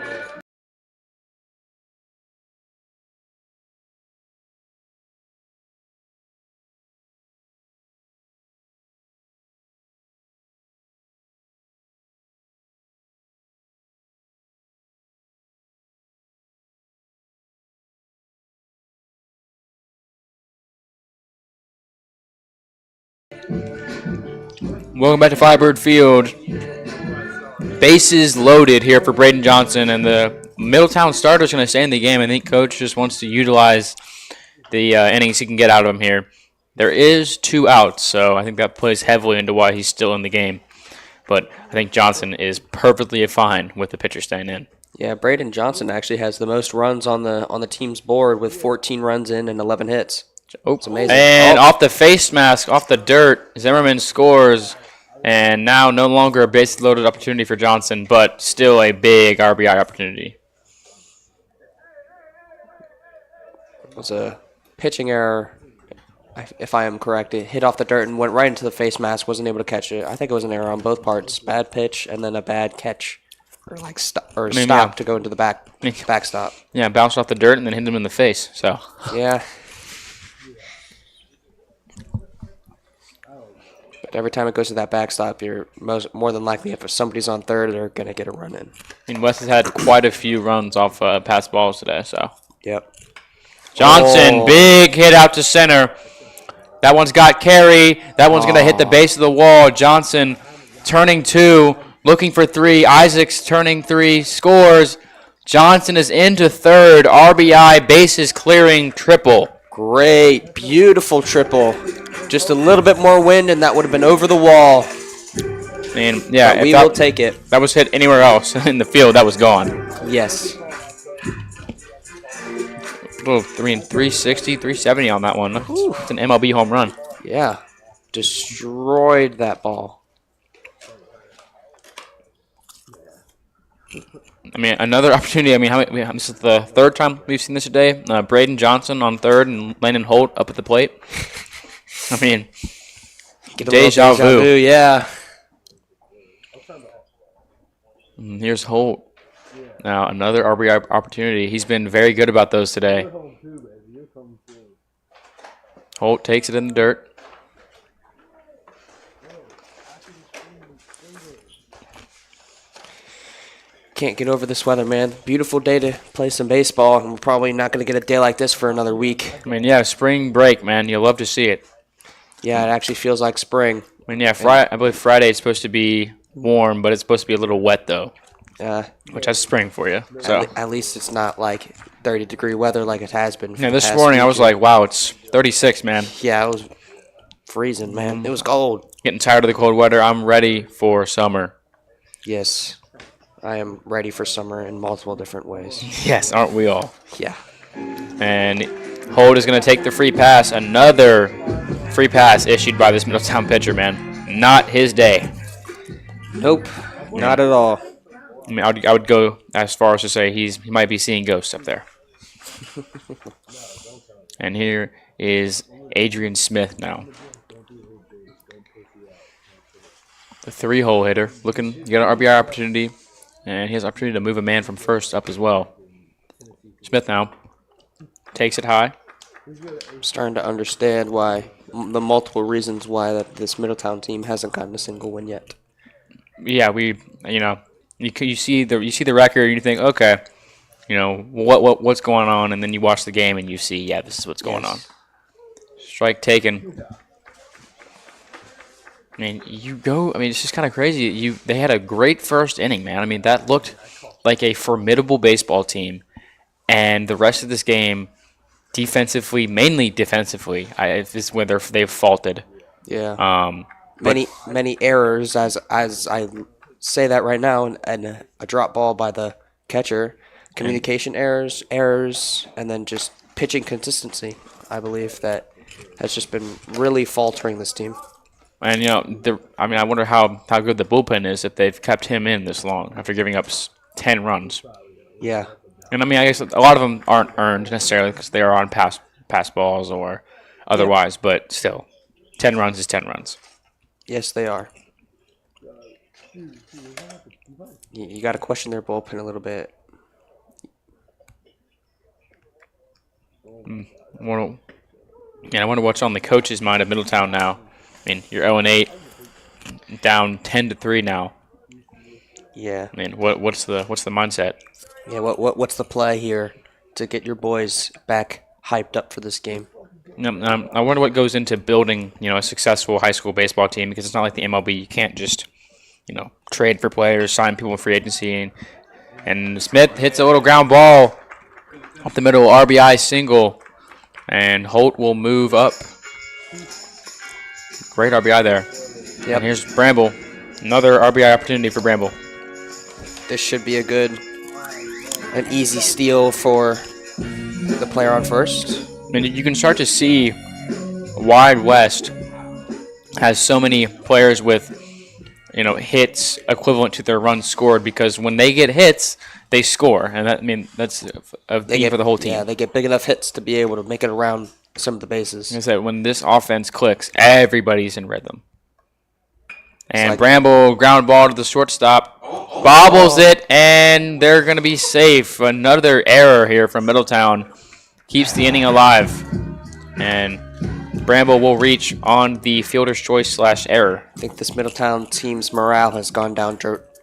Welcome back to Firebird Field. Bases loaded here for Braden Johnson, and the Middletown starter is going to stay in the game. I think Coach just wants to utilize the innings he can get out of him here. There is 2 outs, so I think that plays heavily into why he's still in the game. But I think Johnson is perfectly fine with the pitcher staying in. Yeah, Braden Johnson actually has the most runs on the team's board with 14 runs in and 11 hits. Oh, it's amazing. And off the face mask, off the dirt, Zimmerman scores. And now no longer a base-loaded opportunity for Johnson, but still a big RBI opportunity. It was a pitching error, if I am correct. It hit off the dirt and went right into the face mask. Wasn't able to catch it. I think it was an error on both parts. Bad pitch and then a bad catch, or like stop to go into the backstop. Yeah, bounced off the dirt and then hit him in the face. So yeah. But every time it goes to that backstop, you're more than likely, if somebody's on third, they're going to get a run in. I mean, West has had quite a few runs off pass balls today. So yep. Johnson, big hit out to center. That one's got carry. That one's going to hit the base of the wall. Johnson turning 2, looking for 3. Isaacs turning 3, scores. Johnson is into third. RBI, bases clearing, triple. Great, beautiful triple. Just a little bit more wind, and that would have been over the wall. And yeah, but we will take it. That was hit anywhere else in the field, that was gone. Yes. Little 360, 370 on that one. It's an MLB home run. Yeah, destroyed that ball. I mean, another opportunity. I mean, this is the third time we've seen this today. Braden Johnson on third and Landon Holt up at the plate. I mean, deja vu. Yeah. And here's Holt. Now, another RBI opportunity. He's been very good about those today. Holt takes it in the dirt. Can't get over this weather, man. Beautiful day to play some baseball, and we're probably not going to get a day like this for another week. I mean, yeah, spring break, man. You'll love to see it. Yeah, it actually feels like spring. I mean, yeah, I believe Friday is supposed to be warm, but it's supposed to be a little wet, though. Which has spring for you. So at least it's not like 30-degree weather like it has been. Yeah, this morning I was like, wow, it's 36, man. Yeah, it was freezing, man. It was cold. Getting tired of the cold weather. I'm ready for summer. Yes, I am ready for summer in multiple different ways. Yes, aren't we all? Yeah. And Holt is going to take the free pass. Another free pass issued by this Middletown pitcher, man. Not his day. Nope, not at all. I mean, I would go as far as to say he might be seeing ghosts up there. And here is Adrian Smith now. The 3-hole hitter. Looking to get an RBI opportunity. And he has an opportunity to move a man from first up as well. Smith now. Takes it high. I'm starting to understand why the multiple reasons why that this Middletown team hasn't gotten a single win yet. Yeah, you see the record and you think, okay, what's going on, and then you watch the game and you see, yeah, this is what's going on. Strike taken. I mean, it's just kind of crazy. They had a great first inning, man. I mean, that looked like a formidable baseball team, and the rest of this game, defensively, mainly defensively, is where they've faulted. Yeah. Many errors, as I say that right now, and a drop ball by the catcher, communication errors, and then just pitching consistency. I believe that has just been really faltering this team. And I wonder how good the bullpen is if they've kept him in this long after giving up 10 runs. Yeah. And I guess a lot of them aren't earned necessarily because they are on pass balls or otherwise, but still, 10 runs is 10 runs. Yes, they are. You got to question their bullpen a little bit. I wonder what's on the coach's mind of Middletown now. I mean, you're 0-8, down 10-3 now. Yeah. I mean, what's the mindset? Yeah. What's the play here to get your boys back hyped up for this game? I wonder what goes into building, a successful high school baseball team, because it's not like the MLB. You can't just, trade for players, sign people in free agency. And Smith hits a little ground ball up the middle, RBI single, and Holt will move up. Great RBI there. Yep. And here's Bramble. Another RBI opportunity for Bramble. This should be an easy steal for the player on first. I mean, you can start to see Wide West has so many players with, hits equivalent to their runs scored, because when they get hits, they score, and that's a theme for the whole team. Yeah, they get big enough hits to be able to make it around some of the bases. I said, when this offense clicks, everybody's in rhythm. And Bramble ground ball to the shortstop, bobbles it, and they're going to be safe. Another error here from Middletown keeps the inning alive, and Bramble will reach on the fielder's choice / error. I think this Middletown team's morale has gone down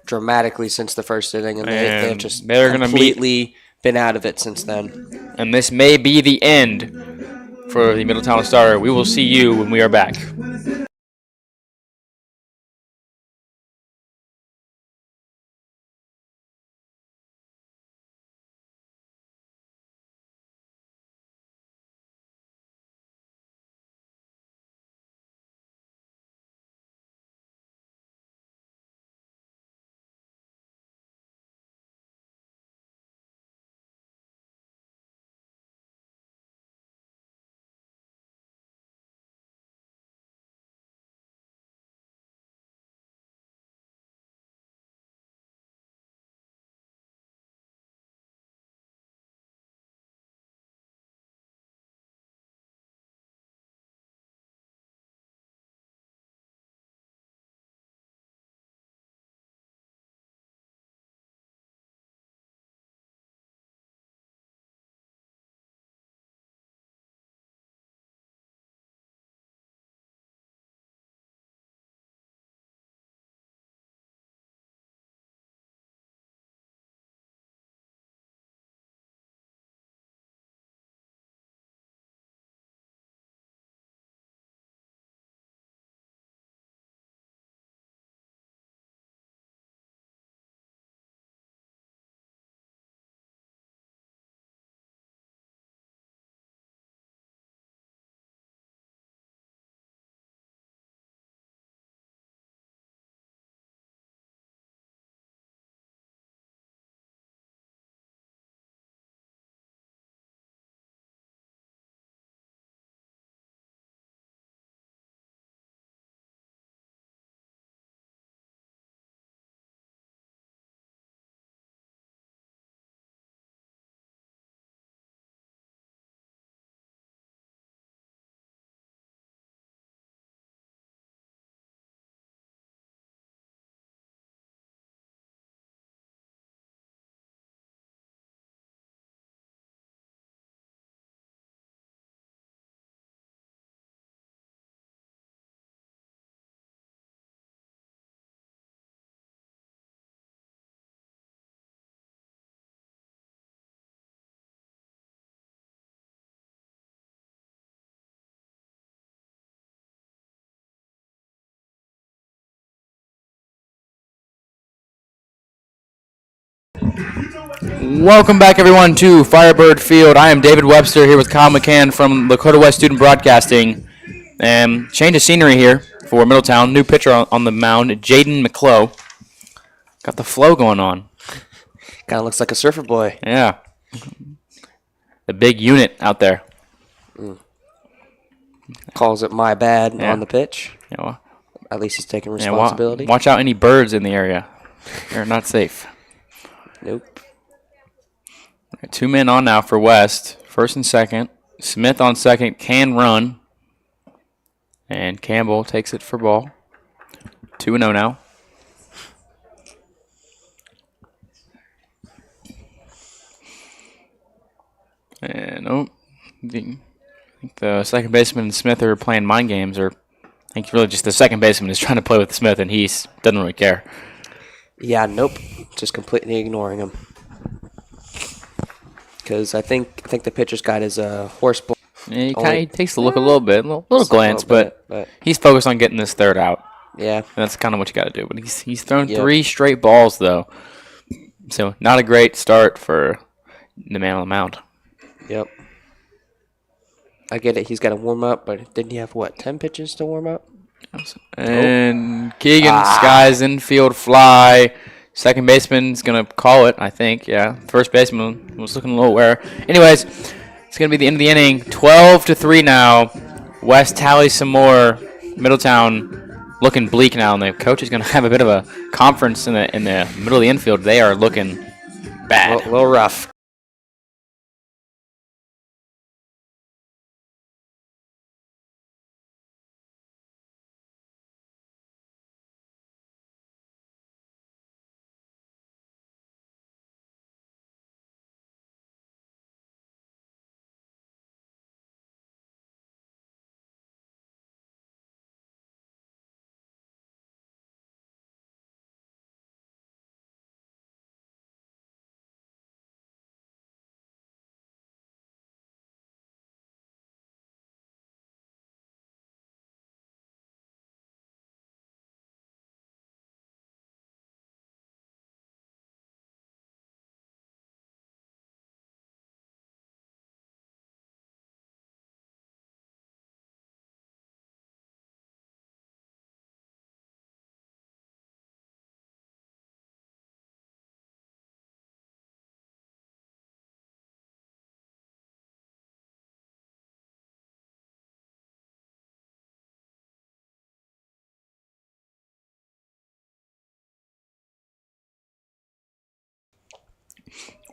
dramatically since the first inning, and they've just completely been out of it since then. And this may be the end for the Middletown starter. We will see you when we are back. Welcome back, everyone, to Firebird Field. I am David Webster here with Kyle McCann from Lakota West Student Broadcasting. Change of scenery here for Middletown. New pitcher on the mound, Jaden McClough. Got the flow going on. Kind of looks like a surfer boy. Yeah. The big unit out there. Calls it my bad on the pitch. Yeah, well, At least he's taking responsibility. watch out any birds in the area. They're not safe. Nope. 2 men on now for West. First and second. Smith on second can run. And Campbell takes it for ball. 2-0 now. And I think the second baseman and Smith are playing mind games, or I think really just the second baseman is trying to play with Smith, and he doesn't really care. Yeah, nope. Just completely ignoring him. Because I think the pitcher's got his horse. Yeah, he takes a look a little bit, a little glance, but he's focused on getting this third out. Yeah, and that's kind of what you got to do. But he's thrown 3 straight balls though, so not a great start for the man on the mound. Yep. I get it. He's got to warm up, but didn't he have 10 pitches to warm up? And Keegan skies infield fly. Second baseman's going to call it, I think. Yeah, first baseman was looking a little aware. Anyways, it's going to be the end of the inning. 12-3 now. West tallies some more. Middletown looking bleak now, and the coach is going to have a bit of a conference in the middle of the infield. They are looking bad. A little rough.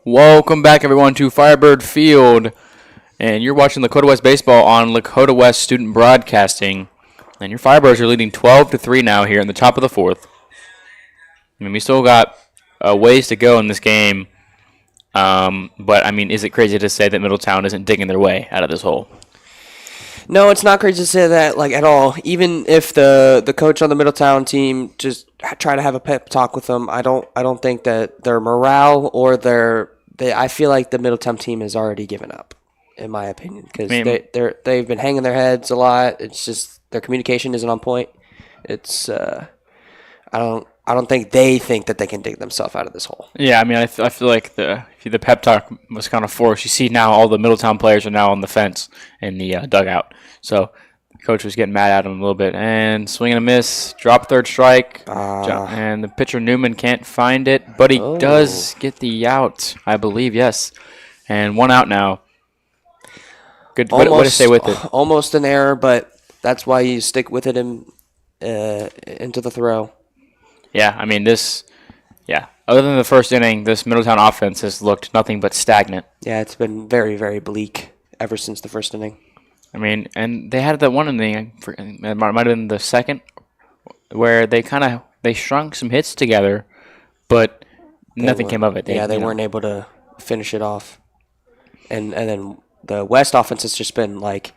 Welcome back, everyone, to Firebird Field, and you're watching Lakota West Baseball on Lakota West Student Broadcasting, and your Firebirds are leading 12-3 now here in the top of the fourth. I mean, we still got a ways to go in this game, but, I mean, is it crazy to say that Middletown isn't digging their way out of this hole? No, it's not crazy to say that at all. Even if the coach on the Middletown team just try to have a pep talk with them, I don't think that their morale or I feel like the Middletown team has already given up, in my opinion, because they've been hanging their heads a lot. It's just their communication isn't on point. It's I don't think they think that they can dig themselves out of this hole. Yeah, I mean, I feel like the pep talk was kind of forced. You see now all the Middletown players are now on the fence in the dugout. So the coach was getting mad at him a little bit. And swing and a miss, drop third strike. And the pitcher Newman can't find it, but he does get the out, I believe, yes. And 1 out now. Good. What to say with it? Almost an error, but that's why you stick with it into the throw. Yeah, I mean, other than the first inning, this Middletown offense has looked nothing but stagnant. Yeah, it's been very, very bleak ever since the first inning. I mean, and they had that one inning, it might have been the second, where they strung some hits together, but nothing came of it. They weren't able to finish it off. And then the West offense has just been like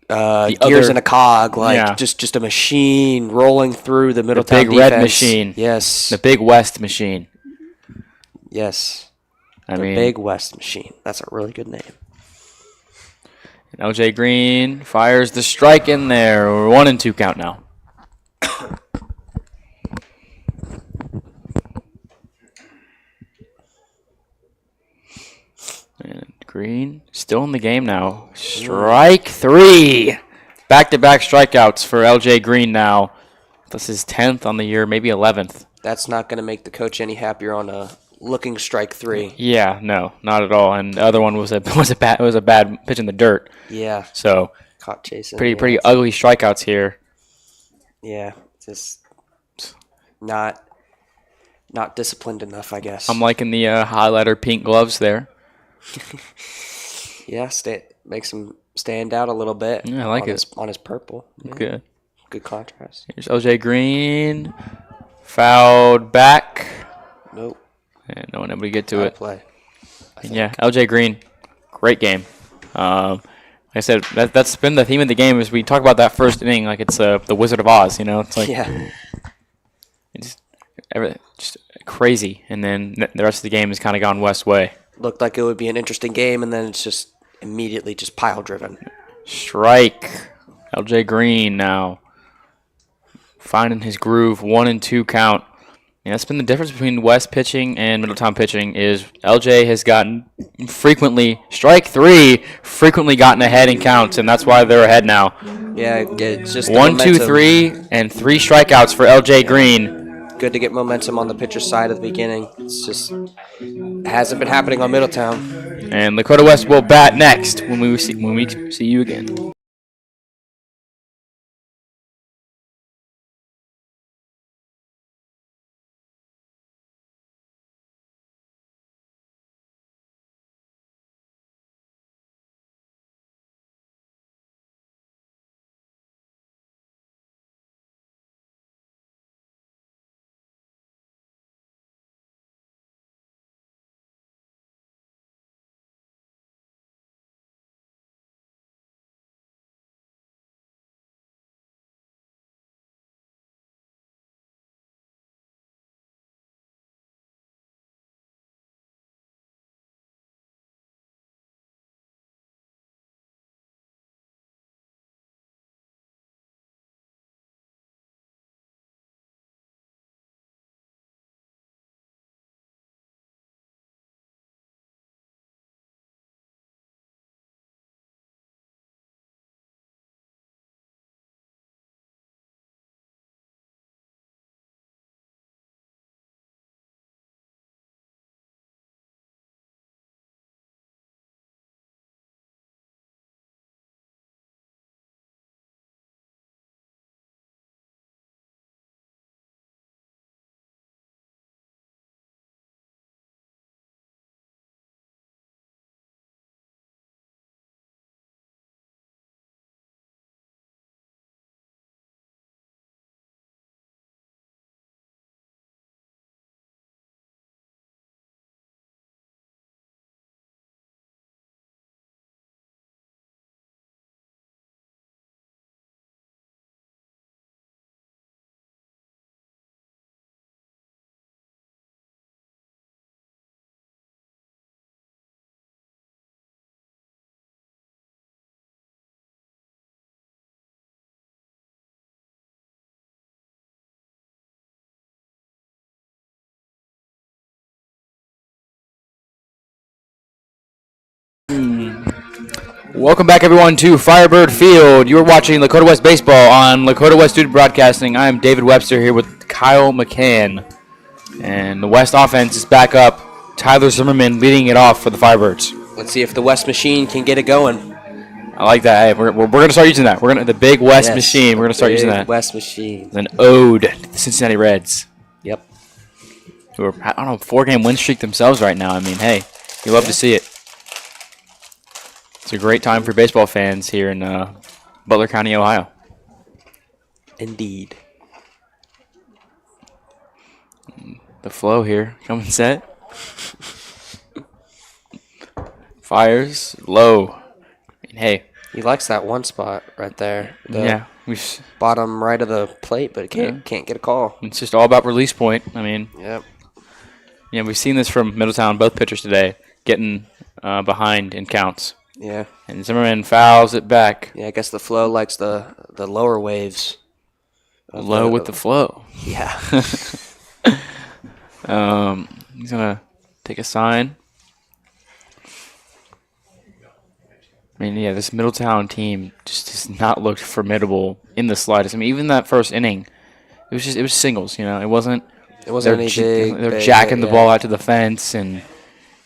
gears in a cog, just a machine rolling through the Middletown defense. The big red machine. Yes. The Big West machine. Yes. The Big West machine. That's a really good name. And LJ Green fires the strike in there. We're 1-2 count now. still in the game now. Strike 3. Back-to-back strikeouts for LJ Green now. This is 10th on the year, maybe 11th. That's not going to make the coach any happier on a looking strike 3. Yeah, no, not at all. And the other one was a bad pitch in the dirt. Yeah. So Caught chasing. pretty ugly strikeouts here. Yeah, just not disciplined enough, I guess. I'm liking the highlighter pink gloves there. Yeah, makes him stand out a little bit. Yeah, I like it. On his purple. Yeah. Good. Good contrast. Here's LJ Green. Fouled back. Nope. And no one able to get to Gotta it. play. Yeah, LJ Green, great game. Like I said, that's been the theme of the game. Is we talk about that first inning like it's the Wizard of Oz. You know, it's like it's just crazy, and then the rest of the game has kind of gone West way. Looked like it would be an interesting game, and then it's just immediately just pile driven. Strike, LJ Green now finding his groove. 1-2 count. And that's been the difference between West pitching and Middletown pitching is LJ has gotten strike 3, frequently gotten ahead in counts, and that's why they're ahead now. Yeah, it's just 1, 2, 3, and 3 strikeouts for LJ Green. Good to get momentum on the pitcher's side at the beginning. It's just it hasn't been happening on Middletown. And Lakota West will bat next when we see you again. Welcome back, everyone, to Firebird Field. You are watching Lakota West Baseball on Lakota West Student Broadcasting. I am David Webster here with Kyle McCann. And the West offense is back up. Tyler Zimmerman leading it off for the Firebirds. Let's see if the West machine can get it going. I like that. Hey, we're going to start using that. The big West machine. We're going to start using that. West machine. An ode to the Cincinnati Reds. Yep. Who are, 4-game win streak themselves right now. I mean, hey, you love to see it. It's a great time for baseball fans here in Butler County, Ohio. Indeed. The flow here, coming set. Fires low. And hey, He likes that one spot right there. yeah, Bottom right of the plate, but can't get a call. it's just all about release point. I mean, Yep. yeah, we've seen this from Middletown, both pitchers today, getting behind in counts. Yeah. And Zimmerman fouls it back. Yeah, I guess the flow likes the lower waves. Low with the flow. Yeah. He's gonna take a sign. I mean, yeah, this Middletown team just has not looked formidable in the slightest. I mean, even that first inning, it was singles. It wasn't. It wasn't any They're big jacking the hit, ball yeah. out to the fence, and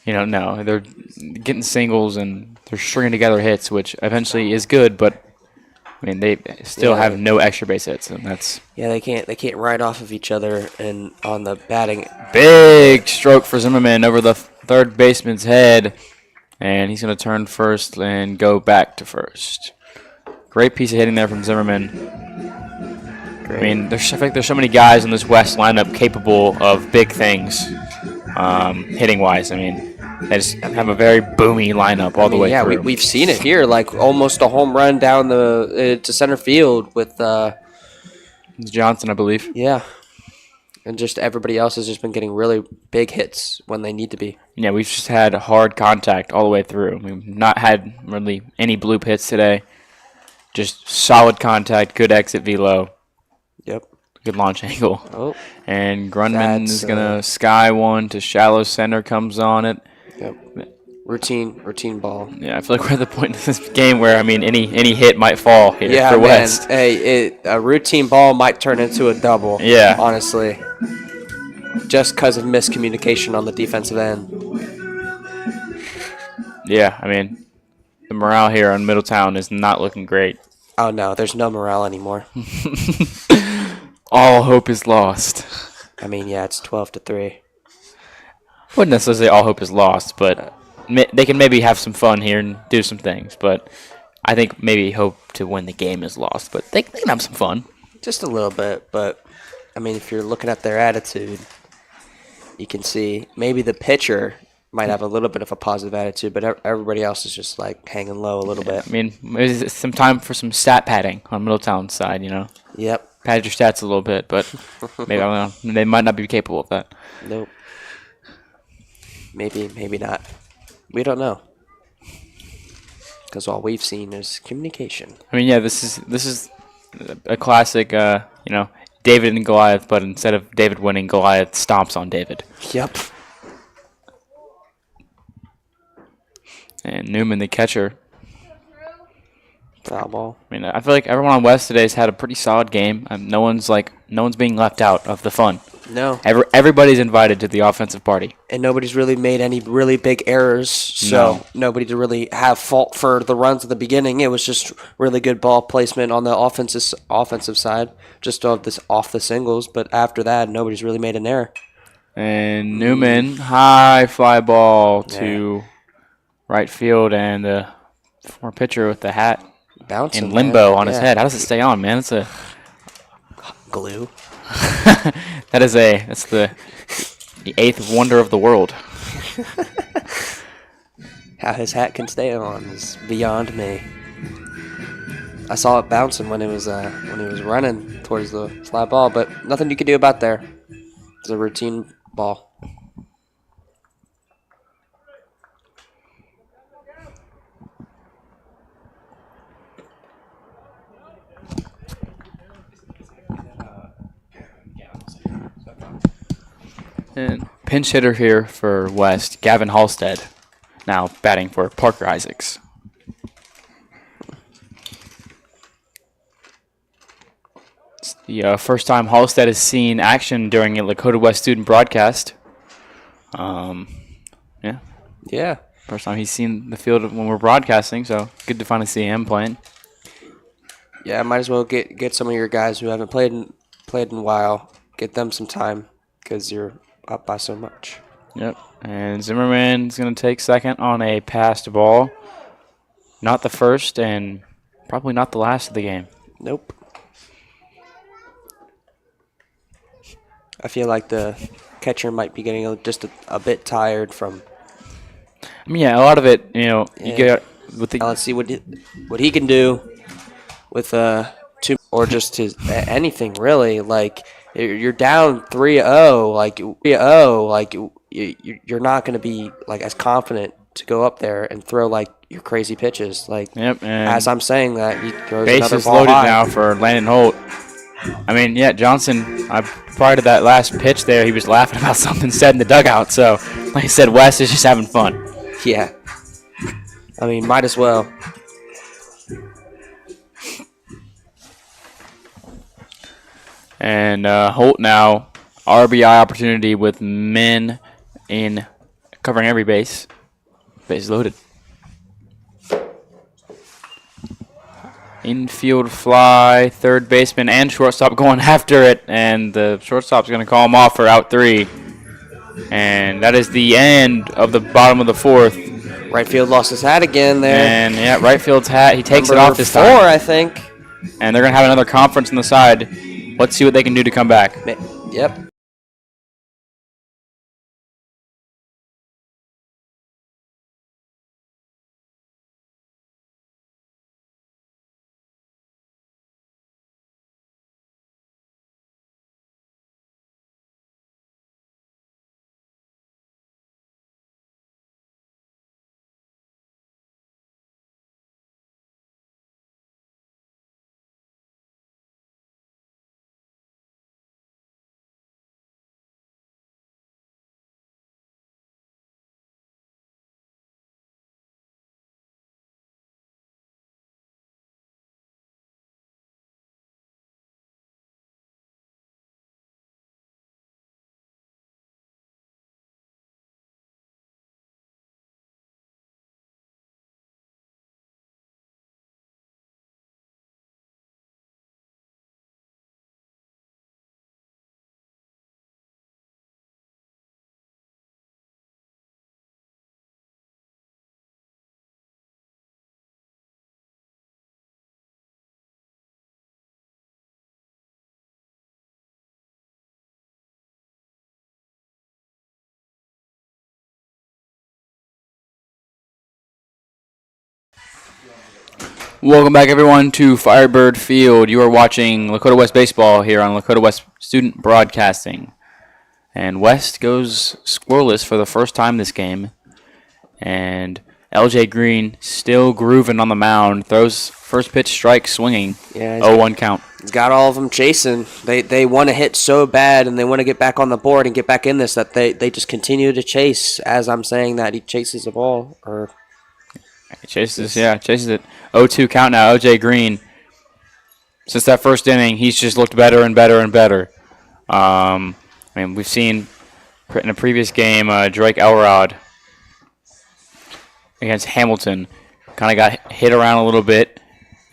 no, they're getting singles and they're stringing together hits, which eventually is good. But I mean, they still have no extra base hits, and that's Yeah, they can't ride off of each other and on the batting. big stroke for Zimmerman over the third baseman's head, and he's going to turn first and go back to first. Great piece of hitting there from Zimmerman. I mean, I feel like there's so many guys in this West lineup capable of big things, hitting-wise. I mean, they just have a very boomy lineup all the way through. Yeah, we've seen it here, like almost a home run down to center field with Johnson, I believe. yeah, and just everybody else has just been getting really big hits when they need to be. Yeah, we've just had hard contact all the way through. We've not had really any bloop hits today. Just solid contact, good exit velo. Yep. Good launch angle. Oh. And Grundman That's, is going to sky one to shallow center, comes on it. Yep. Routine ball. Yeah, I feel like we're at the point in this game where, I mean, any hit might fall here Yeah, for man. West. Hey, a routine ball might turn into a double. Yeah. Honestly. Just because of miscommunication on the defensive end. Yeah, I mean, the morale here on Middletown is not looking great. Oh, no, there's no morale anymore. All hope is lost. I mean, yeah, it's 12-3. Wouldn't necessarily say all hope is lost, but they can maybe have some fun here and do some things. But I think maybe hope to win the game is lost. But they can have some fun. Just a little bit, but, I mean, if you're looking at their attitude, you can see maybe the pitcher might have a little bit of a positive attitude, but everybody else is just, like, hanging low a little bit. I mean, maybe it's some time for some stat padding on Middletown's side, Yep. Pad your stats a little bit, but maybe I don't know. They might not be capable of that. Nope. Maybe not. We don't know. Because all we've seen is communication. I mean, yeah, this is a classic, David and Goliath, but instead of David winning, Goliath stomps on David. Yep. And Newman, the catcher. Foul ball. I mean, I feel like everyone on West today has had a pretty solid game. No one's being left out of the fun. No. Everybody's invited to the offensive party. And nobody's really made any really big errors, so nobody to really have fault for the runs at the beginning. It was just really good ball placement on the offensive side, just off the singles. But after that, nobody's really made an error. And Newman, high fly ball to right field, and the former pitcher with the hat Bouncing in limbo man. on his head. How does it stay on, man? It's a glue. that's the eighth wonder of the world. How his hat can stay on is beyond me. I saw it bouncing when he was running towards the fly ball, but nothing you could do about there. It's a routine ball. And pinch hitter here for West, Gavin Halstead, now batting for Parker Isaacs. It's the first time Halstead has seen action during a Lakota West student broadcast. Yeah. First time he's seen the field when we're broadcasting, so good to finally see him playing. Yeah, might as well get some of your guys who haven't played in a while, get them some time, because you're up by so much. Yep. And Zimmerman's going to take second on a passed ball. Not the first and probably not the last of the game. Nope. I feel like the catcher might be getting just a bit tired from. I mean, yeah, a lot of it, you get with the. Now let's see what he can do with two or just his anything really. Like you're down 3-0, you're not going to be like as confident to go up there and throw like your crazy pitches. Like Yep. And as I'm saying that, he throws another bases ball loaded high. now for Landon Holt. I mean, yeah, Johnson. Prior to that last pitch there, he was laughing about something said in the dugout. So, like I said, West is just having fun. Yeah. I mean, might as well. And Holt now, RBI opportunity with men in covering every base. Base loaded. Infield fly, third baseman and shortstop going after it, and the shortstop's going to call him off for out 3. And that is the end of the bottom of the 4th. Right field lost his hat again there. And yeah, right field's hat, he takes Number it off this 4, time. I think. And they're going to have another conference on the side. Let's see what they can do to come back. Yep. Welcome back, everyone, to Firebird Field. You are watching Lakota West Baseball here on Lakota West Student Broadcasting. And West goes scoreless for the first time this game. And LJ Green still grooving on the mound. Throws first pitch strike swinging. Yeah, 0-1 count. He's got all of them chasing. They want to hit so bad, and they want to get back on the board and get back in this, that they just continue to chase. As I'm saying that, he chases the ball. Chases it. 0-2 count now. LJ Green, since that first inning, he's just looked better and better and better. I mean, we've seen in a previous game, Drake Elrod against Hamilton kind of got hit around a little bit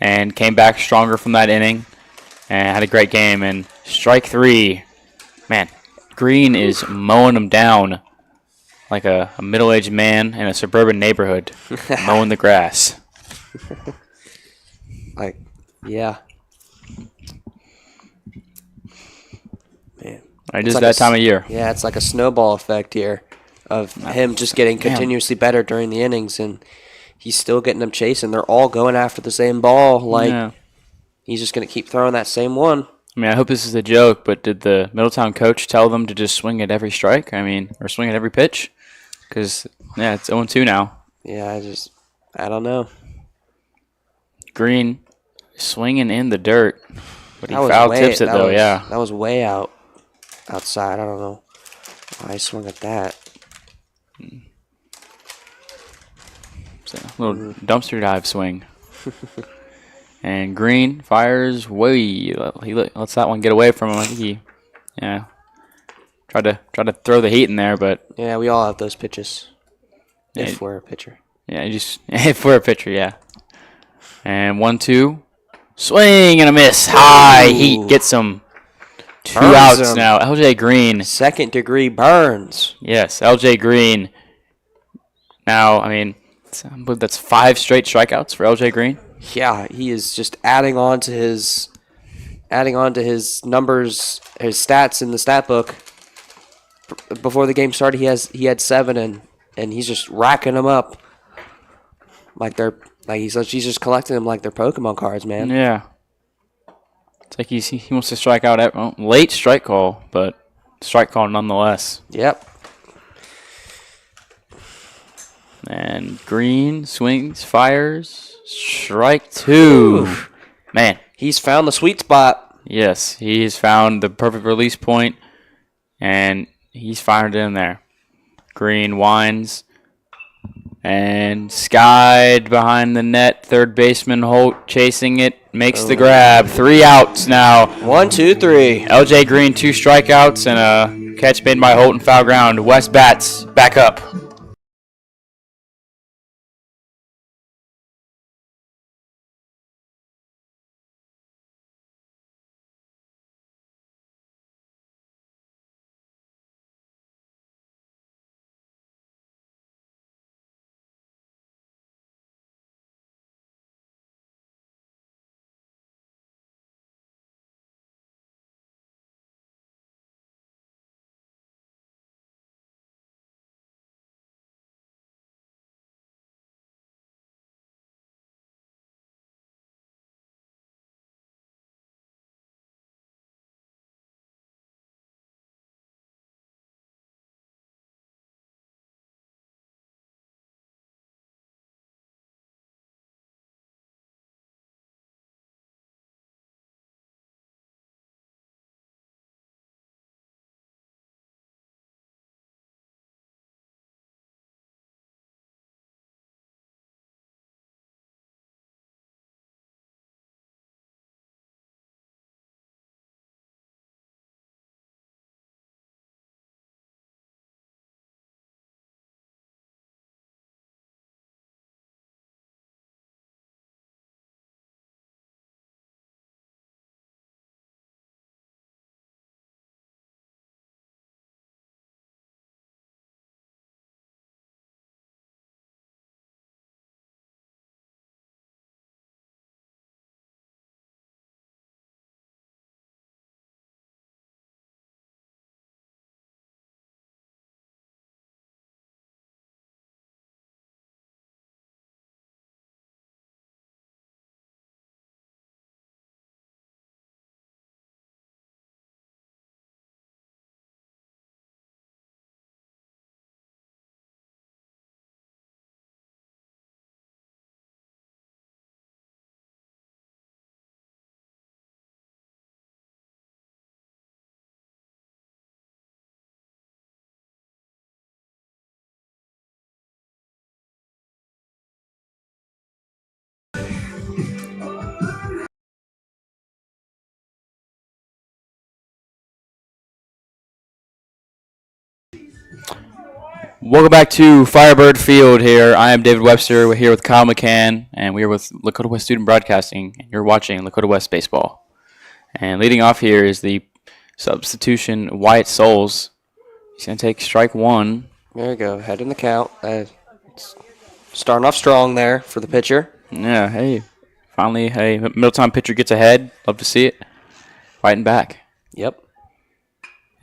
and came back stronger from that inning and had a great game. And strike 3, man, Green is mowing him down like a middle-aged man in a suburban neighborhood mowing the grass. Yeah. Man. It is that time of year. Yeah, it's like a snowball effect here of him just getting continuously better during the innings, and he's still getting them chasing. They're all going after the same ball. He's just going to keep throwing that same one. I mean, I hope this is a joke, but did the Middletown coach tell them to just swing at every strike? Or swing at every pitch? Because, yeah, it's 0-2 now. Yeah, I don't know. Green swinging in the dirt, but he foul tips it, though, yeah. That was way outside. I don't know why I swung at that. It's a little dumpster dive swing. And Green fires way. He lets that one get away from him. I think he, tried to throw the heat in there, but yeah, we all have those pitches. Yeah, if we're a pitcher. Yeah, if we're a pitcher, yeah. And 1-2, swing and a miss. High heat gets him. 2 outs now. LJ Green. Second degree burns. Yes, LJ Green. Now, I mean, I believe that's 5 straight strikeouts for LJ Green. Yeah, he is just adding on to his numbers, his stats in the stat book. Before the game started, he had 7, and he's just racking them up he's just collecting them like they're Pokemon cards, man. Yeah, it's like he wants to strike out late strike call, but strike call nonetheless. Yep. And Green swings, fires, strike 2. Ooh. Man, he's found the sweet spot. Yes, he's found the perfect release point, and he's fired it in there. Green winds And skied behind the net. Third baseman Holt chasing it. Makes the grab. 3 outs now. 1, 2, 3. LJ Green, 2 strikeouts and a catch made by Holt in foul ground. West bats back up. Welcome back to Firebird Field here. I am David Webster. We're here with Kyle McCann, and we are with Lakota West Student Broadcasting. And you're watching Lakota West Baseball. And leading off here is the substitution, Wyatt Souls. He's going to take strike 1. There you go. Head in the count. It's starting off strong there for the pitcher. Yeah, hey. Finally, hey, Middletown pitcher gets ahead. Love to see it. Fighting back. Yep.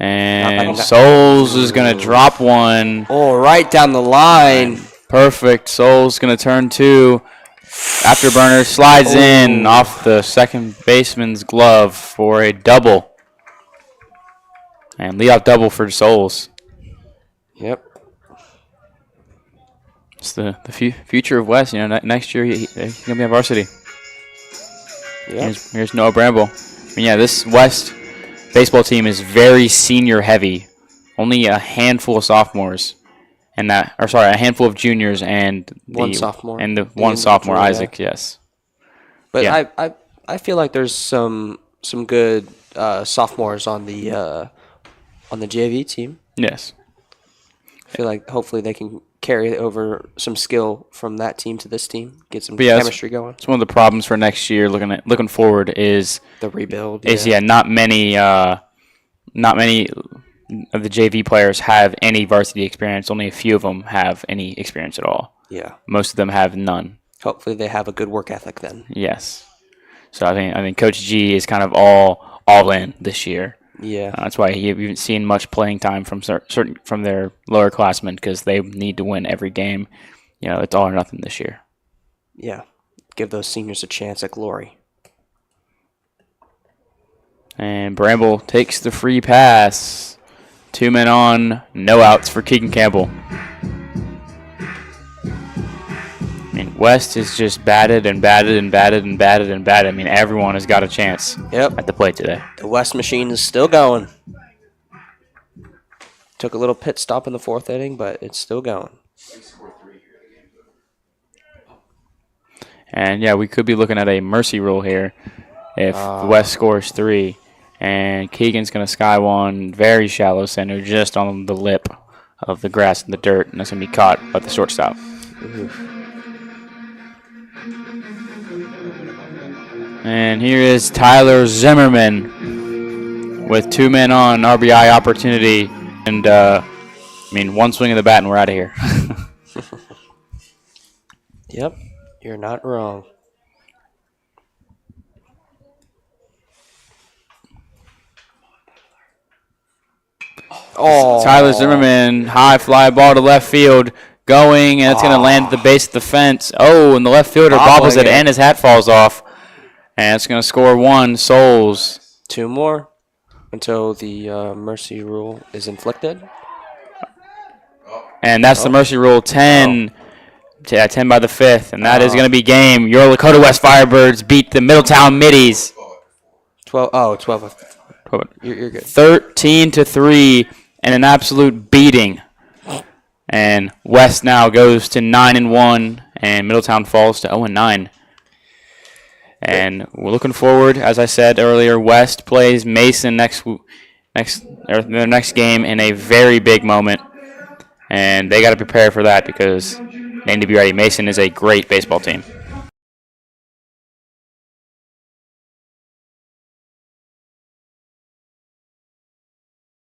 And Souls is going to drop one. Oh, right down the line. Perfect. Souls going to turn 2. Afterburner slides in off the second baseman's glove for a double. And leadoff double for Souls. Yep. It's the future of West. You know, next year he's going to be on varsity. Yeah. Here's Noah Bramble. I mean, yeah, this West baseball team is very senior heavy. Only a handful of sophomores, and a handful of juniors and one sophomore, and the one sophomore, Isaac. Yes, but yeah. I feel like there's some good sophomores on the JV team. Yes, I feel like hopefully they can carry over some skill from that team to this team, get some chemistry going. It's one of the problems for next year. Looking forward is the rebuild. Not many of the JV players have any varsity experience. Only a few of them have any experience at all. Yeah, most of them have none. Hopefully they have a good work ethic then. Yes, so I think Coach G is kind of all in this year. Yeah, that's why you haven't seen much playing time from from their lower classmen, because they need to win every game. You know, it's all or nothing this year. Yeah, give those seniors a chance at glory. And Bramble takes the free pass. 2 men on, no outs for Keegan Campbell. I mean, West is just batted and batted and batted and batted and batted. I mean, everyone has got a chance at the plate today. The West machine is still going. Took a little pit stop in the 4th inning, but it's still going. And, yeah, we could be looking at a mercy rule here if West scores 3. And Keegan's going to sky one very shallow center just on the lip of the grass and the dirt. And that's going to be caught by the shortstop. And here is Tyler Zimmerman with 2 men on, RBI opportunity. And, one swing of the bat and we're out of here. Yep, you're not wrong. Oh, Tyler Zimmerman, high fly ball to left field, going, and it's going to land at the base of the fence. Oh, and the left fielder bobbles it, and his hat falls off. And it's going to score 1, Souls. 2 more until the mercy rule is inflicted. And that's the mercy rule, 10. Yeah, 10 by the 5th, and that is going to be game. Your Lakota West Firebirds beat the Middletown Middies. 12. You're good. 13-3, and an absolute beating. And West now goes to 9-1, and Middletown falls to 0-9. And we're looking forward, as I said earlier. West plays Mason their next game in a very big moment, and they got to prepare for that because they need to be ready. Mason is a great baseball team.